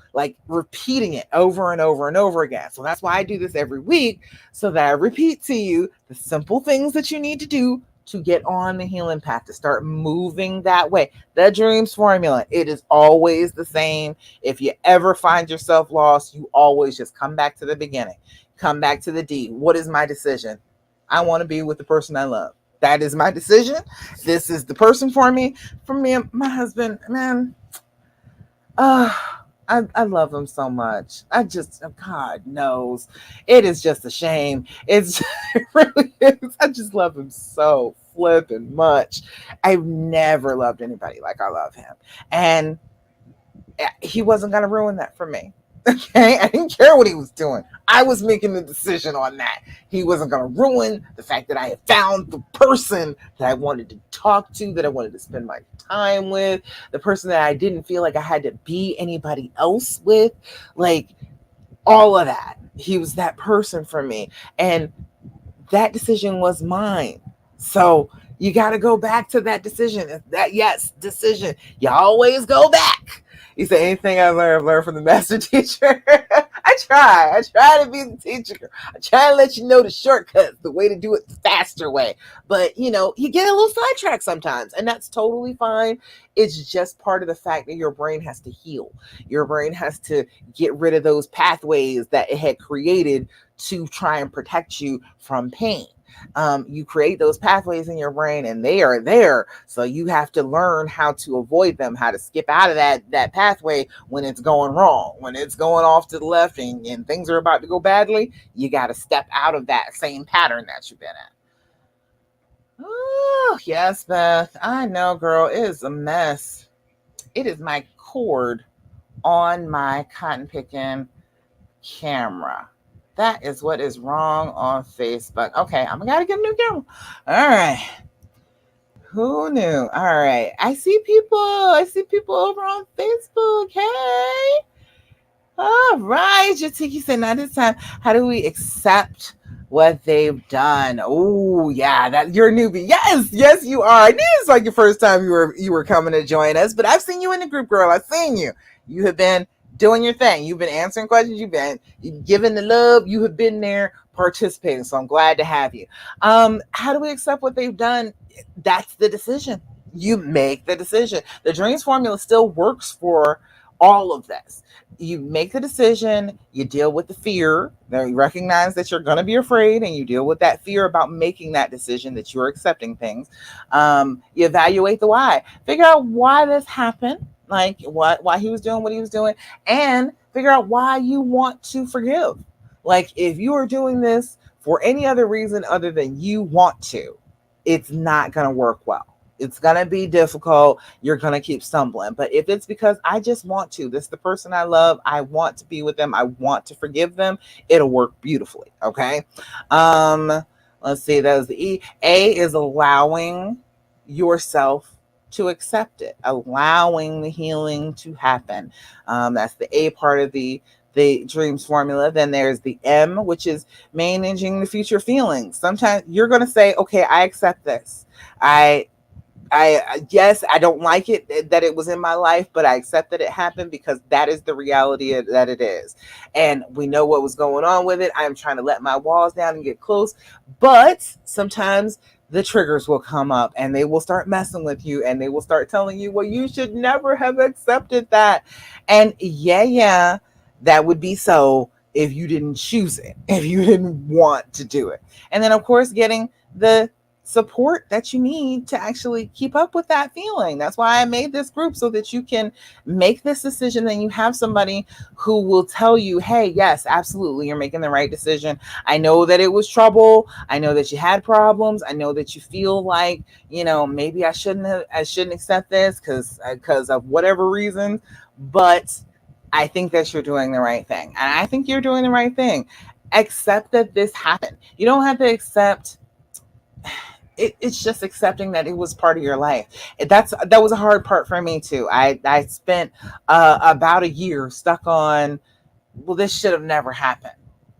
repeating it over and over and over again. So that's why I do this every week, so that I repeat to you the simple things that you need to do to get on the healing path, to start moving that way. The dreams formula, it is always the same. If you ever find yourself lost, you always just come back to the beginning, come back to the D. What is my decision? I want to be with the person I love. That is my decision. This is the person for me. For me, my husband, man, uh, I love him so much. God knows, it is just a shame. It's it really is. I just love him so flipping much. I've never loved anybody like I love him, and he wasn't gonna ruin that for me. Okay, I didn't care what he was doing. I was making the decision on that. He wasn't going to ruin the fact that I had found the person that I wanted to talk to, that I wanted to spend my time with, the person that I didn't feel like I had to be anybody else with. Like, all of that. He was that person for me. And that decision was mine. So you got to go back to that decision. That, yes, decision. You always go back. You say, anything I've learned from the master teacher. I try to be the teacher. I try to let you know the shortcuts, the way to do it the faster way. But, you get a little sidetracked sometimes, and that's totally fine. It's just part of the fact that your brain has to heal. Your brain has to get rid of those pathways that it had created to try and protect you from pain. You create those pathways in your brain, and they are there. So you have to learn how to avoid them, how to skip out of that pathway when it's going wrong, when it's going off to the left, and things are about to go badly. You got to step out of that same pattern that you've been in. Oh, yes, Beth. I know, girl. It is a mess. It is my cord on my cotton picking camera. That is what is wrong on Facebook. Okay, I'm gotta get a new camera. All right. Who knew? All right. I see people. Over on Facebook. Hey. All right. Jatiki said, now this time, how do we accept what they've done? Oh, yeah, that you're a newbie. Yes, you are. I knew it's like your first time you were coming to join us, but I've seen you in the group, girl. I've seen you. You have been doing your thing. You've been answering questions. You've been giving the love. You have been there participating. So I'm glad to have you. How do we accept what they've done? That's the decision. You make the decision. The dreams formula still works for all of this. You make the decision, you deal with the fear, then you recognize that you're going to be afraid, and you deal with that fear about making that decision, that you're accepting things. You evaluate the why, figure out why this happened, like why he was doing what he was doing, and figure out why you want to forgive. Like, if you are doing this for any other reason other than you want to, it's not going to work well. It's going to be difficult. You're going to keep stumbling. But if it's because I just want to, this is the person I love, I want to be with them, I want to forgive them, it'll work beautifully. Okay. Let's see. That was the E. A is allowing yourself to accept it, allowing the healing to happen. That's the A part of the dreams formula. Then there's the M, which is managing the future feelings. Sometimes you're going to say, okay, I accept this. Yes, I don't like it that it was in my life, but I accept that it happened because that is the reality that it is. And we know what was going on with it. I'm trying to let my walls down and get close. But sometimes the triggers will come up and they will start messing with you, and they will start telling you, well, you should never have accepted that. And yeah, that would be so if you didn't choose it, if you didn't want to do it. And then, of course, getting the support that you need to actually keep up with that feeling. That's why I made this group, so that you can make this decision and you have somebody who will tell you, hey, yes, absolutely, you're making the right decision. I know that it was trouble. I know that you had problems. I know that you feel like, maybe I shouldn't accept this because of whatever reason, but I think that you're doing the right thing. And I think you're doing the right thing. Accept that this happened. You don't have to accept it's just accepting that it was part of your life. That was a hard part for me too. I spent about a year stuck on, well, this should have never happened,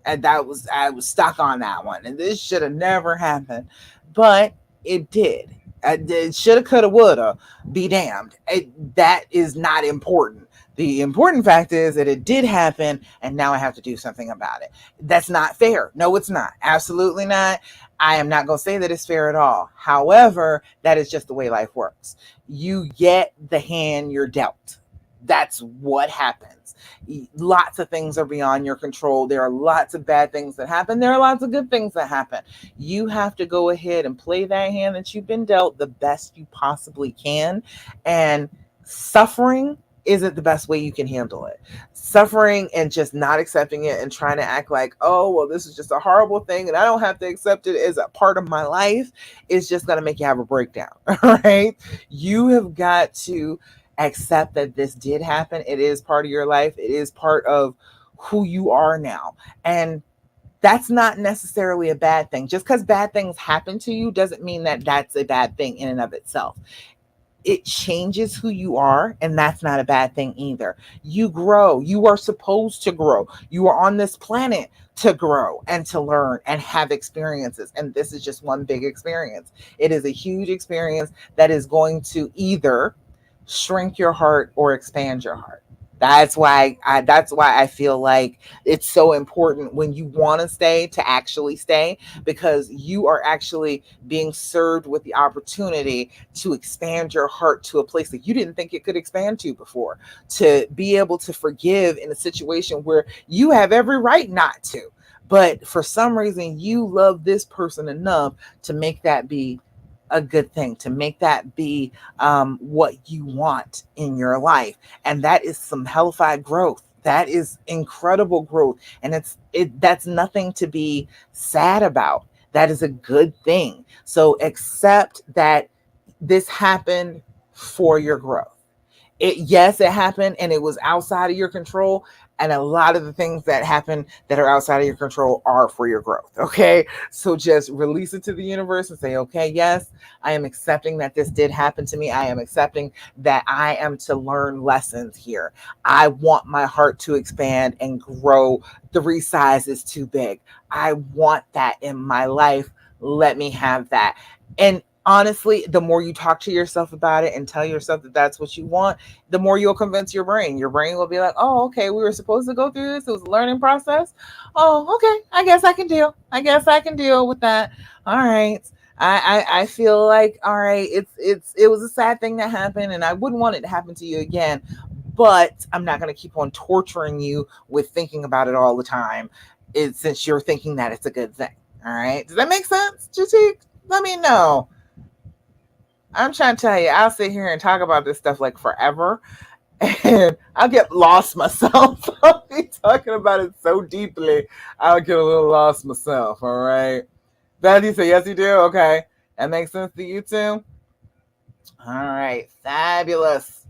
and I was stuck on that one, and this should have never happened, but it did. Shoulda, coulda, woulda, be damned. That is not important. The important fact is that it did happen, and now I have to do something about it. That's not fair. No, it's not. Absolutely not. I am not going to say that it's fair at all. However, that is just the way life works. You get the hand you're dealt. That's what happens. Lots of things are beyond your control. There are lots of bad things that happen. There are lots of good things that happen. You have to go ahead and play that hand that you've been dealt the best you possibly can. And suffering isn't the best way you can handle it. Suffering and just not accepting it and trying to act like, oh, well, this is just a horrible thing and I don't have to accept it as a part of my life is just going to make you have a breakdown. All right. You have got to accept that this did happen. It is part of your life. It is part of who you are now. And that's not necessarily a bad thing. Just because bad things happen to you doesn't mean that that's a bad thing in and of itself. It changes who you are, and that's not a bad thing either. You grow. You are supposed to grow. You are on this planet to grow and to learn and have experiences. And this is just one big experience. It is a huge experience that is going to either shrink your heart or expand your heart. That's why I feel like it's so important when you want to stay to actually stay, because you are actually being served with the opportunity to expand your heart to a place that you didn't think it could expand to before, to be able to forgive in a situation where you have every right not to, but for some reason you love this person enough to make that be a good thing, to make that be what you want in your life. And that is some hellified growth. That is incredible growth. And that's nothing to be sad about. That is a good thing. So accept that this happened for your growth. Yes, it happened and it was outside of your control. And a lot of the things that happen that are outside of your control are for your growth. Okay. So just release it to the universe and say, okay, yes, I am accepting that this did happen to me. I am accepting that I am to learn lessons here. I want my heart to expand and grow 3 sizes too big. I want that in my life. Let me have that. And honestly, the more you talk to yourself about it and tell yourself that that's what you want, the more you'll convince your brain. Your brain will be like, oh, okay, we were supposed to go through this. It was a learning process. Oh, okay. I guess I can deal. I guess I can deal with that. All right. I feel like, all right, it was a sad thing that happened and I wouldn't want it to happen to you again, but I'm not going to keep on torturing you with thinking about it all the time. Since you're thinking that it's a good thing. All right. Does that make sense, Jatik? Let me know. I'm trying to tell you, I'll sit here and talk about this stuff like forever, and I'll get lost myself. I'll be talking about it so deeply, I'll get a little lost myself. All right. Beth, you say yes, you do? Okay. That makes sense to you too? All right. Fabulous.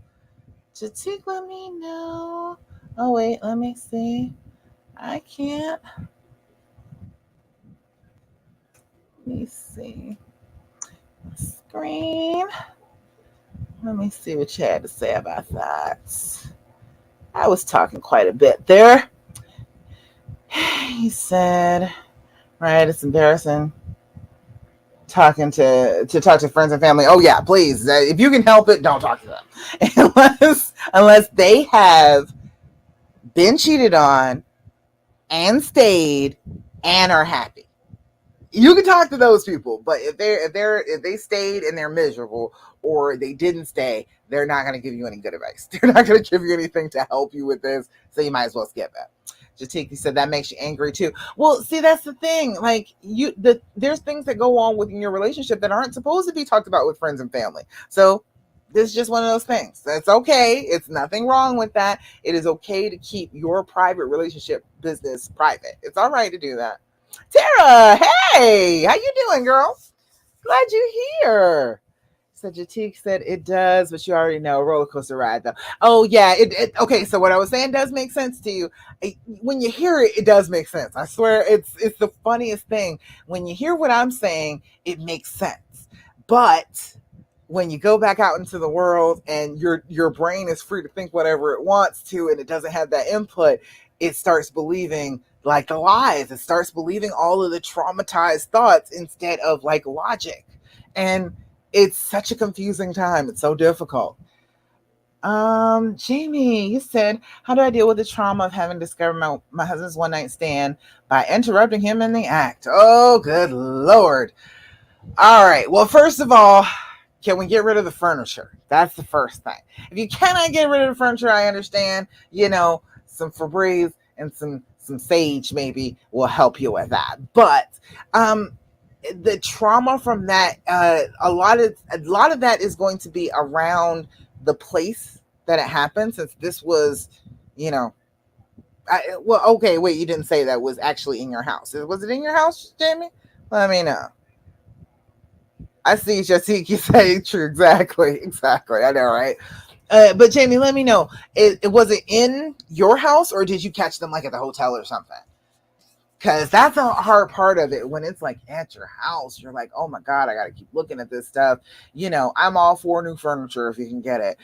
Jatik, let me know. Oh, wait. Let me see. I can't. Let me see. Screen. Let me see what you had to say about that. I was talking quite a bit there. He said, right, it's embarrassing talking to talk to friends and family. Oh yeah, please. If you can help it, don't talk to them. unless they have been cheated on and stayed and are happy. You can talk to those people, but if they stayed and they're miserable or they didn't stay, they're not going to give you any good advice. They're not going to give you anything to help you with this, so you might as well skip it. Jatiki said that makes you angry too. Well, see, that's the thing. Like there's things that go on within your relationship that aren't supposed to be talked about with friends and family. So this is just one of those things. That's okay. It's nothing wrong with that. It is okay to keep your private relationship business private. It's all right to do that. Tara, hey, how you doing, girl? Glad you're here. So Jatik said it does, but you already know, roller coaster ride though. Oh yeah, okay. So what I was saying does make sense to you. When you hear it, it does make sense. I swear, it's the funniest thing. When you hear what I'm saying, it makes sense. But when you go back out into the world and your brain is free to think whatever it wants to, and it doesn't have that input, it starts believing like the lies. It starts believing all of the traumatized thoughts instead of like logic. And It's such a confusing time. It's so difficult. Jamie, you said, how do I deal with the trauma of having discovered my husband's one night stand by interrupting him in the act? Oh, good Lord. All right. Well, first of all, can we get rid of the furniture? That's the first thing. If you cannot get rid of the furniture, I understand, some Febreze and some sage maybe will help you with that. But um the trauma from that, a lot of that is going to be around the place that it happened, since this was, you know, well, okay, wait, you didn't say that was actually in your house. Was it in your house, Jamie? Let me know. I see Jessica saying true. Exactly. Exactly. I know, right? But Jamie, let me know. It was it in your house, or did you catch them like at the hotel or something? Because that's a hard part of it. When it's like at your house, you're like, oh my God, I got to keep looking at this stuff. I'm all for new furniture if you can get it.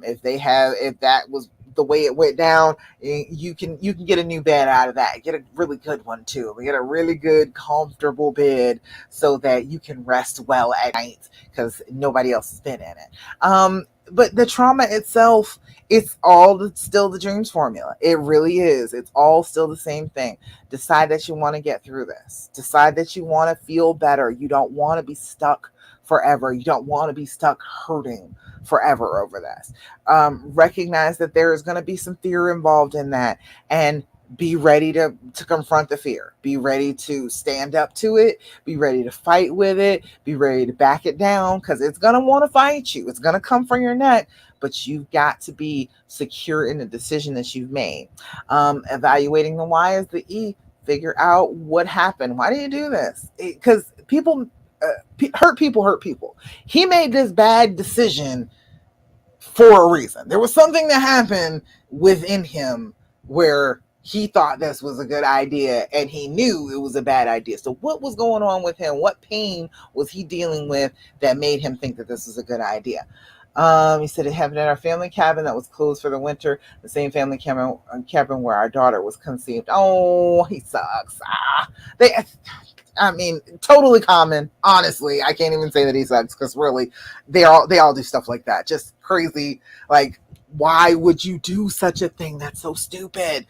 If that was the way it went down, you can get a new bed out of that. Get a really good one too. Get a really good, comfortable bed so that you can rest well at night because nobody else has been in it. But the trauma itself, it's all still the dreams formula. It really is. It's all still the same thing. Decide that you want to get through this. Decide that you want to feel better. You don't want to be stuck forever. You don't want to be stuck hurting forever over this. Recognize that there is going to be some fear involved in that, and be ready to confront the fear. Be ready to stand up to it. Be ready to fight with it. Be ready to back it down, because it's going to want to fight you. It's going to come for your neck, but you've got to be secure in the decision that you've made. Evaluating the why is the E. Figure out what happened. Why do you do this? Because hurt people hurt people. He made this bad decision for a reason. There was something that happened within him where he thought this was a good idea and he knew it was a bad idea. So what was going on with him? What pain was he dealing with that made him think that this was a good idea? He said it happened at our family cabin that was closed for the winter, the same family cabin where our daughter was conceived. Oh, he sucks. Totally common. Honestly, I can't even say that he sucks, because really, they all do stuff like that. Just crazy. Like, why would you do such a thing? That's so stupid.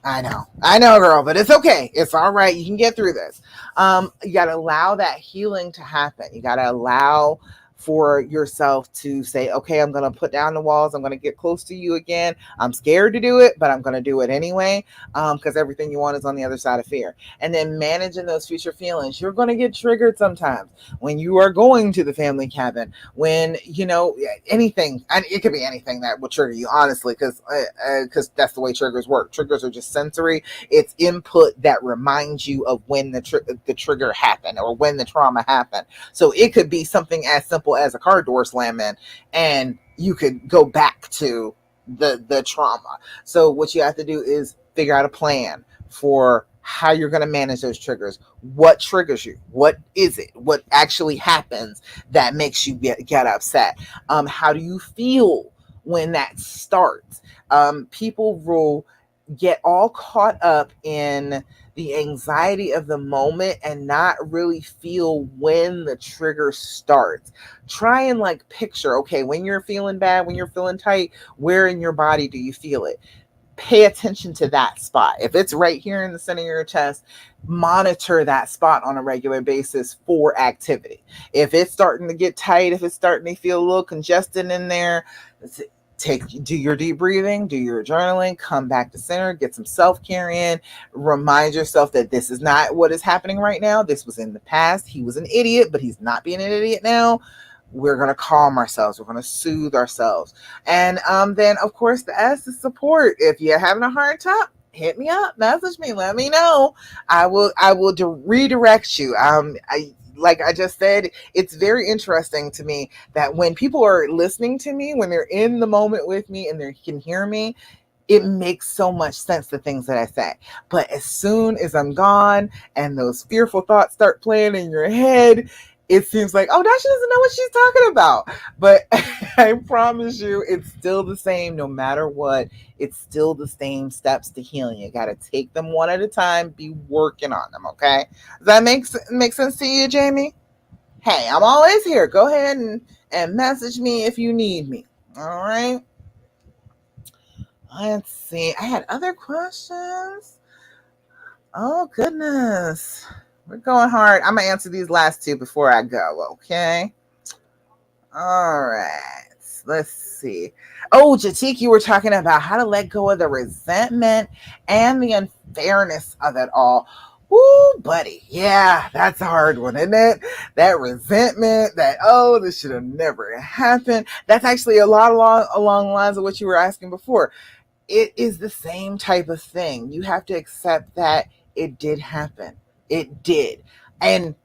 I know, girl, but it's okay. It's all right. You can get through this. You got to allow that healing to happen. You got to allow for yourself to say, okay, I'm going to put down the walls. I'm going to get close to you again. I'm scared to do it, but I'm going to do it anyway, because everything you want is on the other side of fear. And then managing those future feelings. You're going to get triggered sometimes when you are going to the family cabin, when, anything, and it could be anything that will trigger you, honestly, because that's the way triggers work. Triggers are just sensory. It's input that reminds you of when the trigger happened or when the trauma happened. So it could be something as simple as a car door slamming, and you could go back to the trauma. So what you have to do is figure out a plan for how you're going to manage those triggers. What triggers you? What is it? What actually happens that makes you get upset? How do you feel when that starts? People will get all caught up in the anxiety of the moment and not really feel when the trigger starts. Try and picture, okay, when you're feeling bad, when you're feeling tight, where in your body do you feel it? Pay attention to that spot. If it's right here in the center of your chest, monitor that spot on a regular basis for activity. If it's starting to get tight, if it's starting to feel a little congested in there, do your deep breathing, do your journaling, come back to center, get some self-care in, remind yourself that this is not what is happening right now. This was in the past. He was an idiot, but he's not being an idiot now. We're going to calm ourselves. We're going to soothe ourselves. And then, of course, the S is support. If you're having a hard time, hit me up, message me, let me know. I will redirect you. Like I just said, it's very interesting to me that when people are listening to me, when they're in the moment with me and they can hear me, it makes so much sense, the things that I say. But as soon as I'm gone and those fearful thoughts start playing in your head, it seems like, oh, Dasha doesn't know what she's talking about. But I promise you, it's still the same no matter what. It's still the same steps to healing. You got to take them one at a time, be working on them, okay? Does that make sense to you, Jamie? hey, I'm always here. Go ahead and message me if you need me. All right. Let's see. I had other questions. Oh, goodness. We're going hard. I'm going to answer these last two before I go. Okay. All right. Let's see. Oh, Jatik, you were talking about how to let go of the resentment and the unfairness of it all. Ooh, buddy. Yeah, that's a hard one, isn't it? That resentment, that, oh, this should have never happened. That's actually a lot along the lines of what you were asking before. It is the same type of thing. You have to accept that it did happen. It did. And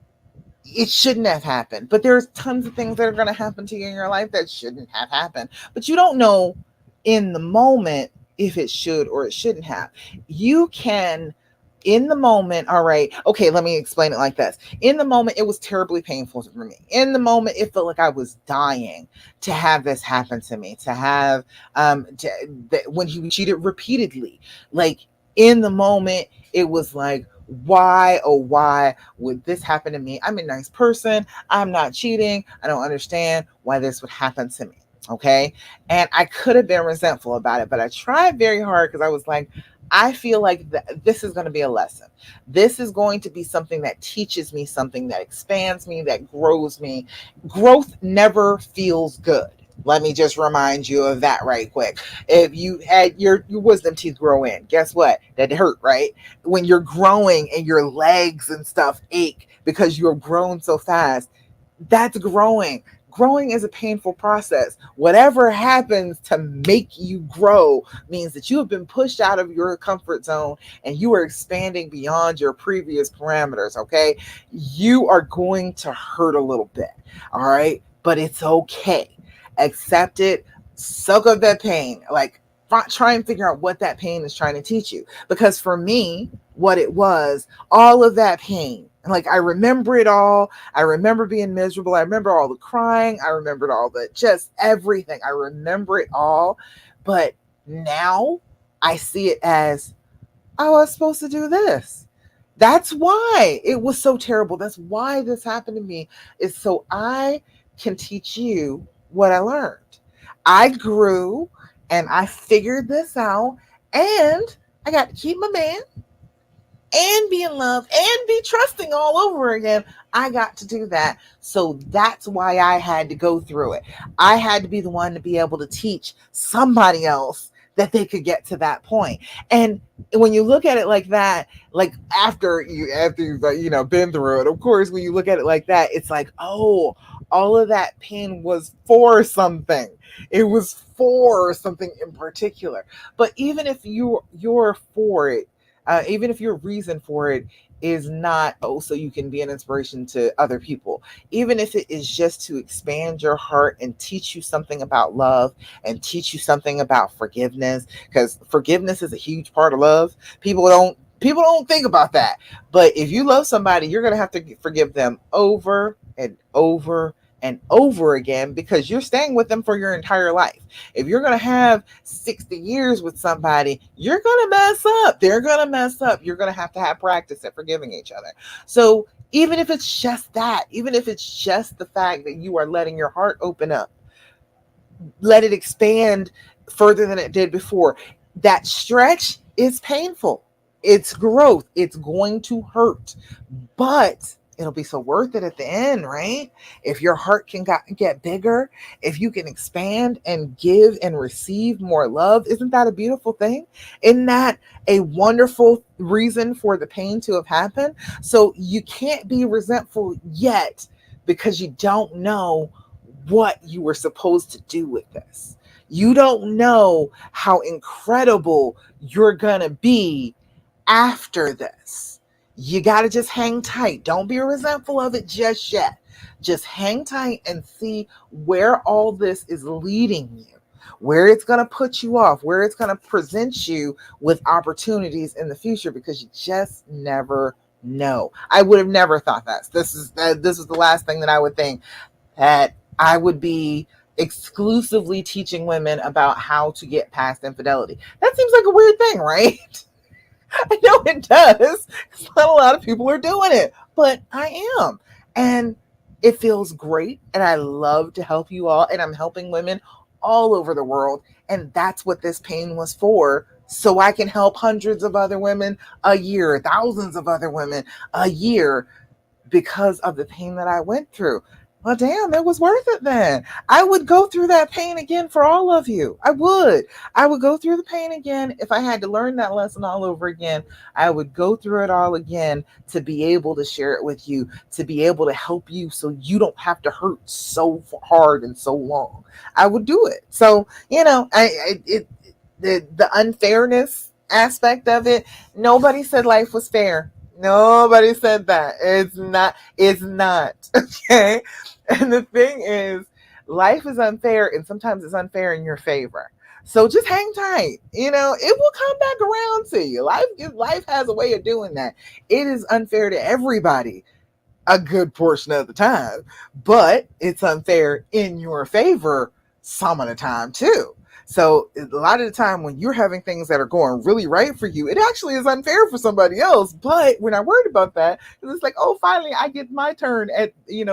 it shouldn't have happened. But there's tons of things that are going to happen to you in your life that shouldn't have happened. But you don't know in the moment if it should or it shouldn't have. You can, in the moment, all right, okay, let me explain it like this. In the moment, it was terribly painful for me. In the moment, it felt like I was dying to have this happen to me, to have, when he cheated repeatedly. Like, in the moment, it was like, why, oh, why would this happen to me? I'm a nice person. I'm not cheating. I don't understand why this would happen to me. Okay. And I could have been resentful about it, but I tried very hard because I was like, I feel like this is going to be a lesson. This is going to be something that teaches me something, that expands me, that grows me. Growth never feels good. Let me just remind you of that right quick. If you had your wisdom teeth grow in, guess what? That hurt, right? When you're growing and your legs and stuff ache because you're grown so fast, that's growing. Growing is a painful process. Whatever happens to make you grow means that you have been pushed out of your comfort zone and you are expanding beyond your previous parameters, okay? You are going to hurt a little bit, all right? But it's okay. Accept it. Soak up that pain. Like, try and figure out what that pain is trying to teach you. Because for me, what it was, all of that pain, like, I remember it all. I remember being miserable. I remember all the crying. I remembered all the just everything. I remember it all. But now I see it as, oh, I was supposed to do this. That's why it was so terrible. That's why this happened to me, is so I can teach you what I learned. I grew and I figured this out, and I got to keep my man and be in love and be trusting all over again. I got to do that. So that's why I had to go through it. I had to be the one to be able to teach somebody else that they could get to that point. And when you look at it like that, like after you've been through it, of course, when you look at it like that, it's like, oh, all of that pain was for something. It was for something in particular. But even if you're for it, even if your reason for it is not, oh, so you can be an inspiration to other people, even if it is just to expand your heart and teach you something about love and teach you something about forgiveness, because forgiveness is a huge part of love. People don't think about that. But if you love somebody, you're going to have to forgive them over and over and over again, because you're staying with them for your entire life. If you're going to have 60 years with somebody, you're going to mess up. They're going to mess up. You're going to have practice at forgiving each other. So even if it's just that, even if it's just the fact that you are letting your heart open up, let it expand further than it did before, that stretch is painful. It's growth. It's going to hurt, but it'll be so worth it at the end, right? If your heart can get bigger, if you can expand and give and receive more love, isn't that a beautiful thing? Isn't that a wonderful reason for the pain to have happened? So you can't be resentful yet because you don't know what you were supposed to do with this. You don't know how incredible you're going to be after this. You got to just hang tight. Don't be resentful of it just yet. Just hang tight and see where all this is leading you, where it's going to put you off, where it's going to present you with opportunities in the future, because you just never know. I would have never thought that. This was the last thing that I would think, that I would be exclusively teaching women about how to get past infidelity. That seems like a weird thing, right? I know it does. Not a lot of people are doing it, but I am. And It feels great, and I love to help you all, and I'm helping women all over the world, and that's what this pain was for. So I can help hundreds of other women a year, thousands of other women a year because of the pain that I went through. Well, damn, it was worth it then. I would go through that pain again for all of you. I would. I would go through the pain again. If I had to learn that lesson all over again, I would go through it all again to be able to share it with you, to be able to help you so you don't have to hurt so hard and so long. I would do it. So, the unfairness aspect of it, nobody said life was fair. Nobody said that. It's not. Okay. And the thing is, life is unfair, and sometimes it's unfair in your favor. So just hang tight. It will come back around to you. Life has a way of doing that. It is unfair to everybody a good portion of the time, but it's unfair in your favor some of the time too. So a lot of the time when you're having things that are going really right for you, it actually is unfair for somebody else. But we're not worried about that because it's like, oh, finally I get my turn at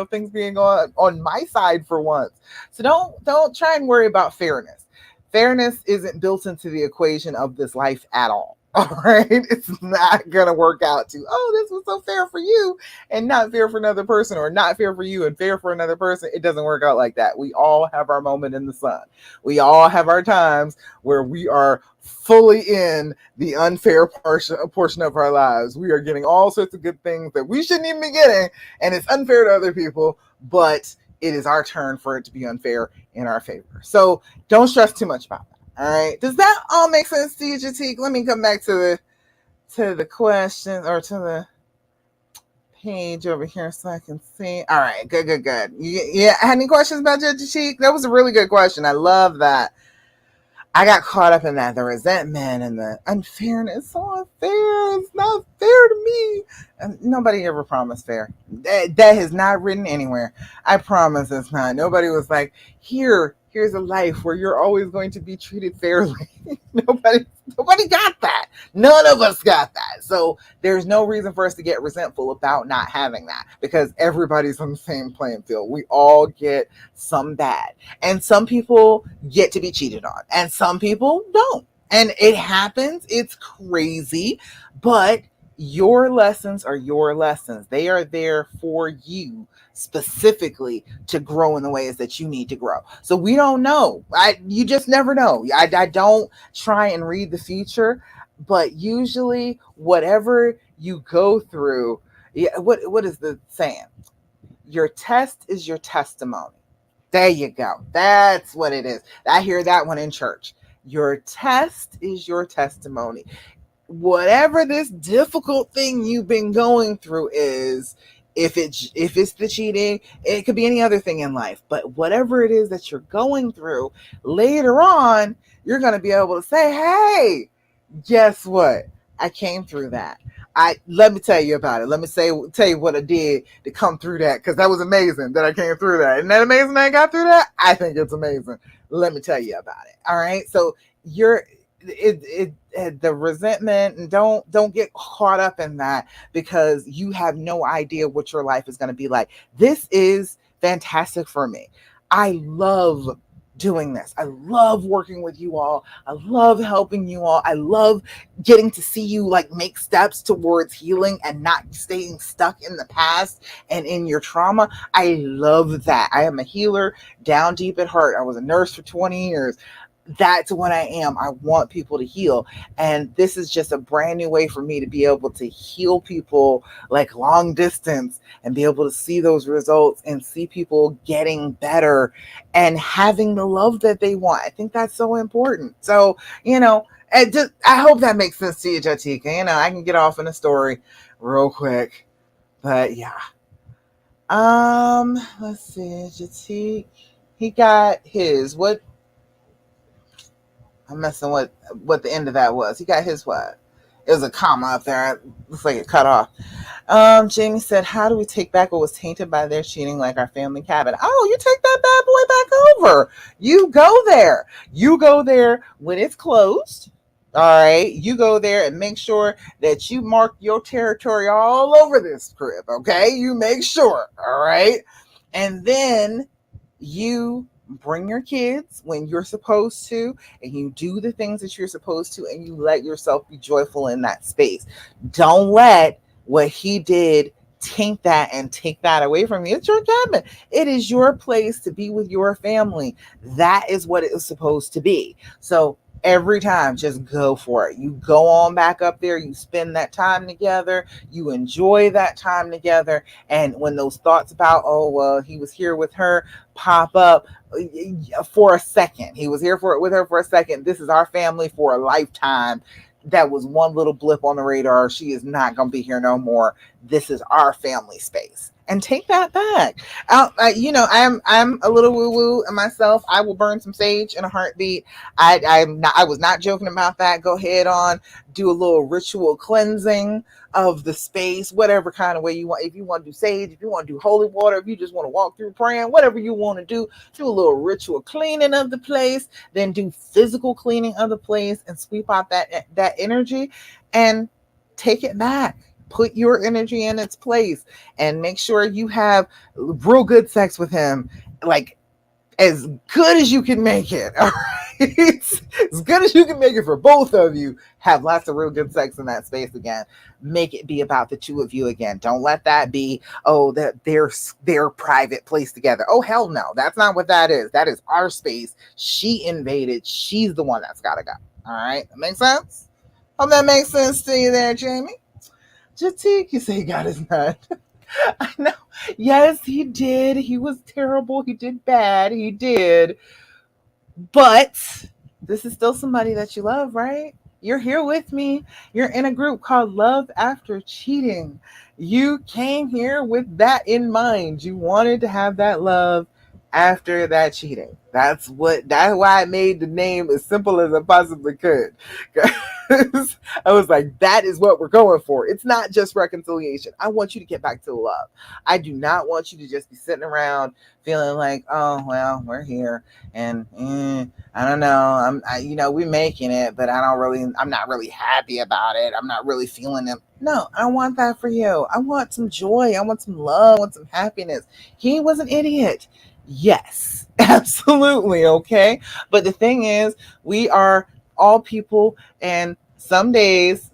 things being on my side for once. So don't try and worry about fairness. Fairness isn't built into the equation of this life at all. All right, it's not gonna work out to, oh, this was so fair for you and not fair for another person, or not fair for you and fair for another person. It doesn't work out like that. We all have our moment in the sun. We all have our times where we are fully in the unfair portion of our lives. We are getting all sorts of good things that we shouldn't even be getting, and it's unfair to other people, but it is our turn for it to be unfair in our favor. So don't stress too much about that. All right. Does that all make sense to you, Jatik? Let me come back to the question, or to the page over here so I can see. All right. Good, good, good. Yeah. Had any questions about Jatik? That was a really good question. I love that. I got caught up in that, the resentment and the unfairness. So unfair. It's not fair to me. And nobody ever promised fair. That is not written anywhere. I promise it's not. Nobody was like, here's a life where you're always going to be treated fairly. Nobody got that. None of us got that. So there's no reason for us to get resentful about not having that, because everybody's on the same playing field. We all get some bad. And some people get to be cheated on, and some people don't. And it happens. It's crazy. But your lessons are your lessons. They are there for you specifically to grow in the ways that you need to grow. So we don't know. You just never know. I don't try and read the future, but usually whatever you go through, yeah, what is the saying? Your test is your testimony. There you go. That's what it is. I hear that one in church. Your test is your testimony. Whatever this difficult thing you've been going through is, if it's the cheating, it could be any other thing in life, but whatever it is that you're going through, later on you're going to be able to say, hey, guess what? I came through that. Let me tell you about it. Let me tell you what I did to come through that, because that was amazing that I came through that. Isn't that amazing that I got through that? I think it's amazing. Let me tell you about it. All right. So the resentment, and don't get caught up in that, because you have no idea what your life is going to be like. This is fantastic for me. I love doing this. I love working with you all. I love helping you all. I love getting to see you like make steps towards healing and not staying stuck in the past and in your trauma. I love that. I am a healer down deep at heart. I was a nurse for 20 years. That's what I am. I want people to heal. And this is just a brand new way for me to be able to heal people like long distance, and be able to see those results and see people getting better and having the love that they want. I think that's so important. So, I hope that makes sense to you, Jatika. I can get off in a story real quick, but yeah. Let's see, Jatik. He got his, I'm messing what the end of that was. He got his what? It was a comma up there. It looks like it cut off. Jamie said, how do we take back what was tainted by their cheating, like our family cabin? Oh, you take that bad boy back over. You go there. You go there when it's closed. All right. You go there and make sure that you mark your territory all over this crib. Okay. You make sure. All right. And then you bring your kids when you're supposed to, and you do the things that you're supposed to, and you let yourself be joyful in that space. Don't let what he did taint that and take that away from you. It's your cabin. It is your place to be with your family. That is what it is supposed to be. So every time, just go for it. You go on back up there, you spend that time together, you enjoy that time together. And when those thoughts about, oh, well, he was here with her, pop up for a second, he was here for it with her for a second. This is our family for a lifetime. That was one little blip on the radar. She is not going to be here no more. This is our family space. And take that back. I'm a little woo woo myself. I will burn some sage in a heartbeat. I was not joking about that. Go ahead on, do a little ritual cleansing of the space, whatever kind of way you want. If you want to do sage, if you want to do holy water, if you just want to walk through praying, whatever you want to do a little ritual cleaning of the place, then do physical cleaning of the place and sweep out that energy and take it back. Put your energy in its place and make sure you have real good sex with him. Like, as good as you can make it. All right. As good as you can make it for both of you. Have lots of real good sex in that space again. Make it be about the two of you again. Don't let that be, oh, that their private place together. Oh, hell no. That's not what that is. That is our space. She invaded. She's the one that's got to go. All right. That makes sense? Hope that makes sense to you there, Jamie. Jatik, you say he got his nut. I know. Yes, he did. He was terrible. He did bad. He did. But this is still somebody that you love, right? You're here with me. You're in a group called Love After Cheating. You came here with that in mind. You wanted to have that love after that cheating. That's why I made the name as simple as I possibly could. I was like, that is what we're going for. It's not just reconciliation. I want you to get back to love. I do not want you to just be sitting around feeling like, oh, well, we're here and I don't know. We're making it, but I'm not really happy about it. I'm not really feeling it. No, I want that for you. I want some joy. I want some love. I want some happiness. He was an idiot. Yes, absolutely. Okay. But the thing is, we are all people, and some days,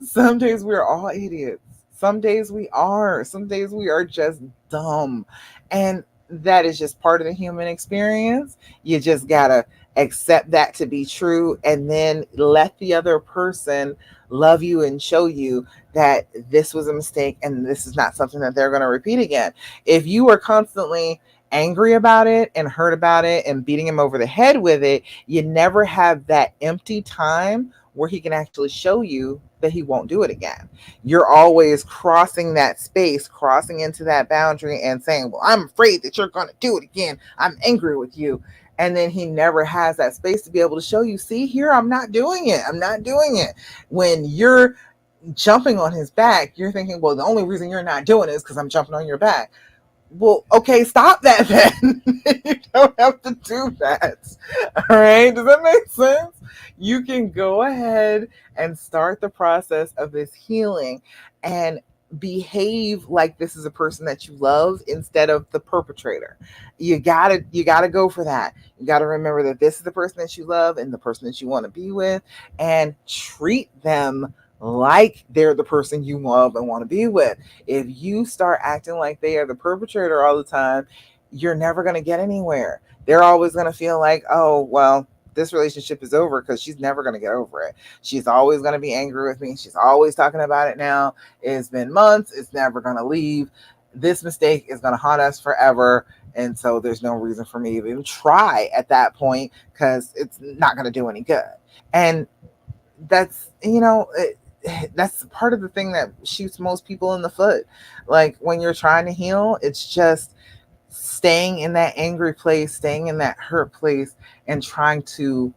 some days we're all idiots. Some days we are. Some days we are just dumb. And that is just part of the human experience. You just gotta accept that to be true and then let the other person love you and show you that this was a mistake and this is not something that they're going to repeat again. If you are constantly angry about it and hurt about it and beating him over the head with it, you never have that empty time where he can actually show you that he won't do it again. You're always crossing that space, crossing into that boundary and saying, well, I'm afraid that you're going to do it again. I'm angry with you. And then he never has that space to be able to show you, see here, I'm not doing it. I'm not doing it. When you're jumping on his back, you're thinking, well, the only reason you're not doing it is because I'm jumping on your back. Well, okay, stop that then. You don't have to do that. All right. Does that make sense? You can go ahead and start the process of this healing and behave like this is a person that you love instead of the perpetrator. You gotta go for that. You gotta remember that this is the person that you love and the person that you want to be with, and treat them like they're the person you love and want to be with. If you start acting like they are the perpetrator all the time, you're never going to get anywhere. They're always going to feel like, oh, well, this relationship is over because she's never going to get over it. She's always going to be angry with me. She's always talking about it now. It's been months. It's never going to leave. This mistake is going to haunt us forever. And so there's no reason for me to even try at that point because it's not going to do any good. And that's, that's part of the thing that shoots most people in the foot. Like when you're trying to heal, it's just staying in that angry place, staying in that hurt place, and trying to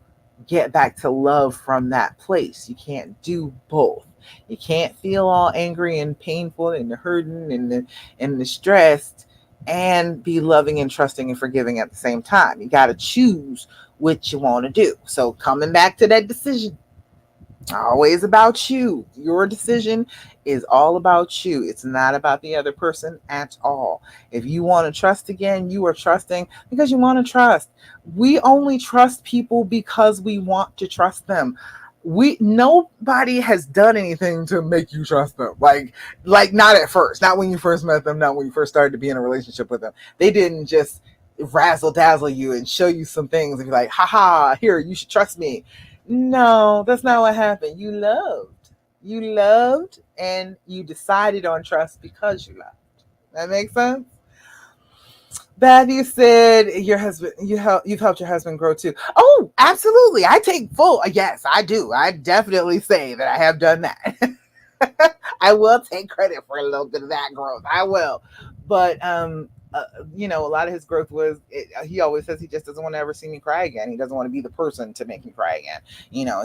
get back to love from that place. You can't do both. You can't feel all angry and painful and hurting and the stressed and be loving and trusting and forgiving at the same time. You got to choose what you want to do. So coming back to that decision, Always about you. Your decision is all about you. It's not about the other person at all. If you want to trust again, you are trusting because you want to trust. We only trust people because we want to trust them. We Nobody has done anything to make you trust them. Like not at first, not when you first met them, not when you first started to be in a relationship with them. They didn't just razzle dazzle you and show you some things and be like, haha, here, you should trust me. No, that's not what happened. You loved. You loved and you decided on trust because you loved. That makes sense? Beth, you said your husband, you've helped your husband grow too. Oh, absolutely. I take full, yes, I do. I definitely say that I have done that. I will take credit for a little bit of that growth. I will. But a lot of his growth was he always says he just doesn't want to ever see me cry again. He doesn't want to be the person to make me cry again.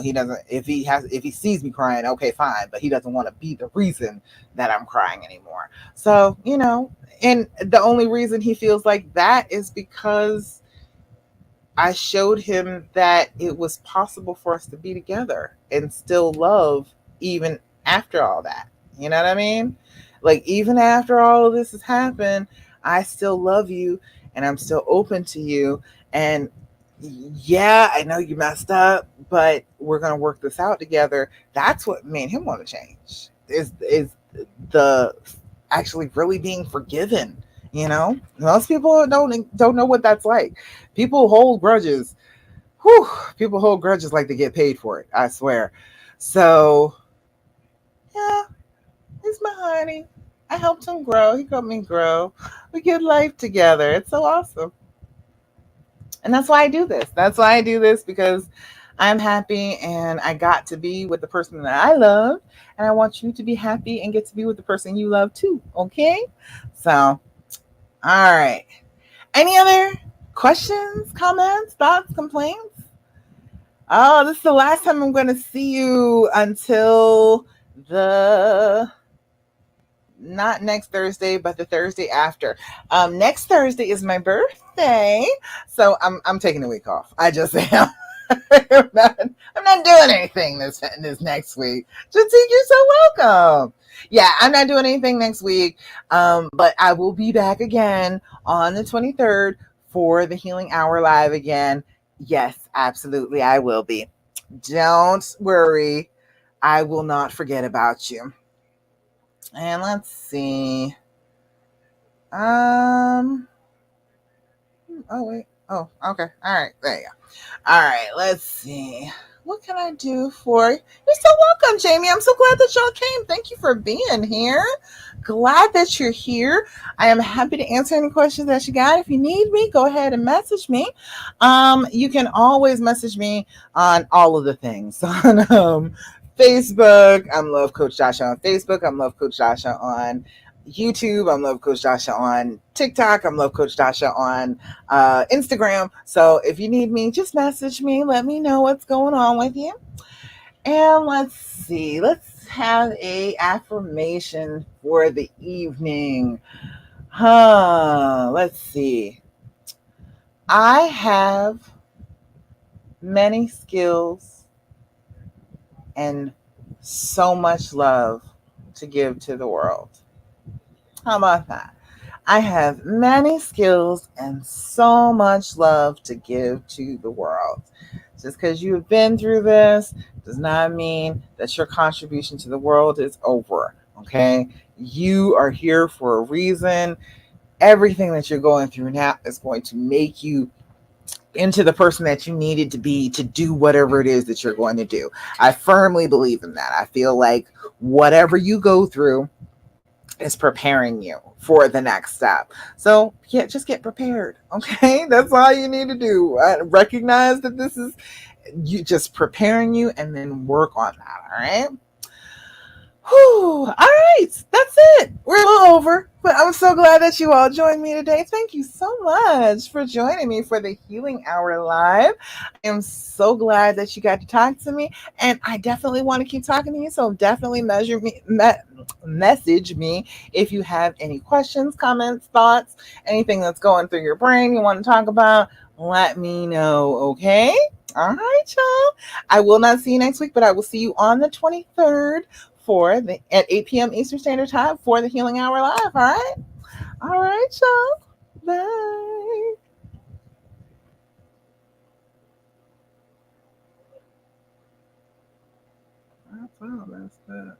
He doesn't. If he sees me crying, okay, fine. But he doesn't want to be the reason that I'm crying anymore. So and the only reason he feels like that is because I showed him that it was possible for us to be together and still love even after all that. You know what I mean? Like, even after all of this has happened, I still love you and I'm still open to you. And yeah, I know you messed up, but we're going to work this out together. That's what made him want to change. Is the actually really being forgiven. Most people don't know what that's like. People hold grudges. Whew, people hold grudges like they get paid for it. I swear. So yeah, he's my honey. I helped him grow. He helped me grow. We get life together. It's so awesome. And that's why I do this. That's why I do this because I'm happy and I got to be with the person that I love. And I want you to be happy and get to be with the person you love too. Okay? So, all right. Any other questions, comments, thoughts, complaints? Oh, this is the last time I'm going to see you until the not next Thursday, but the Thursday after. Next Thursday is my birthday, so I'm taking a week off. I just am. I'm not doing anything this next week. Just you're so welcome. Yeah, I'm not doing anything next week, but I will be back again on the 23rd for the Healing Hour live again. Yes, absolutely, I will be. Don't worry, I will not forget about you. And let's see. Oh wait. Oh, okay. All right. There you go. All right. Let's see. What can I do for you? You're so welcome, Jamie. I'm so glad that y'all came. Thank you for being here. Glad that you're here. I am happy to answer any questions that you got. If you need me, go ahead and message me. You can always message me on all of the things on Facebook. I'm Love Coach Dasha on Facebook. I'm Love Coach Dasha on YouTube. I'm Love Coach Dasha on TikTok. I'm Love Coach Dasha on Instagram. So if you need me, just message me. Let me know what's going on with you. And let's see. Let's have a affirmation for the evening. Let's see. I have many skills and so much love to give to the world. How about that? I have many skills and so much love to give to the world. Just because you've been through this does not mean that your contribution to the world is over. Okay? You are here for a reason. Everything that you're going through now is going to make you into the person that you needed to be to do whatever it is that you're going to do. I firmly believe in that. I feel like whatever you go through is preparing you for the next step. So yeah, just get prepared. Okay. That's all you need to do. Recognize that this is you just preparing you and then work on that. All right. Whew. All right. That's it. We're a little over, but I'm so glad that you all joined me today. Thank you so much for joining me for the Healing Hour Live. I am so glad that you got to talk to me, and I definitely want to keep talking to you. So definitely message me if you have any questions, comments, thoughts, anything that's going through your brain you want to talk about. Let me know, okay? All right, y'all. I will not see you next week, but I will see you on the 23rd at 8 p.m. Eastern Standard Time for the Healing Hour Live. All right. All right, y'all. Bye. That's all. That's that.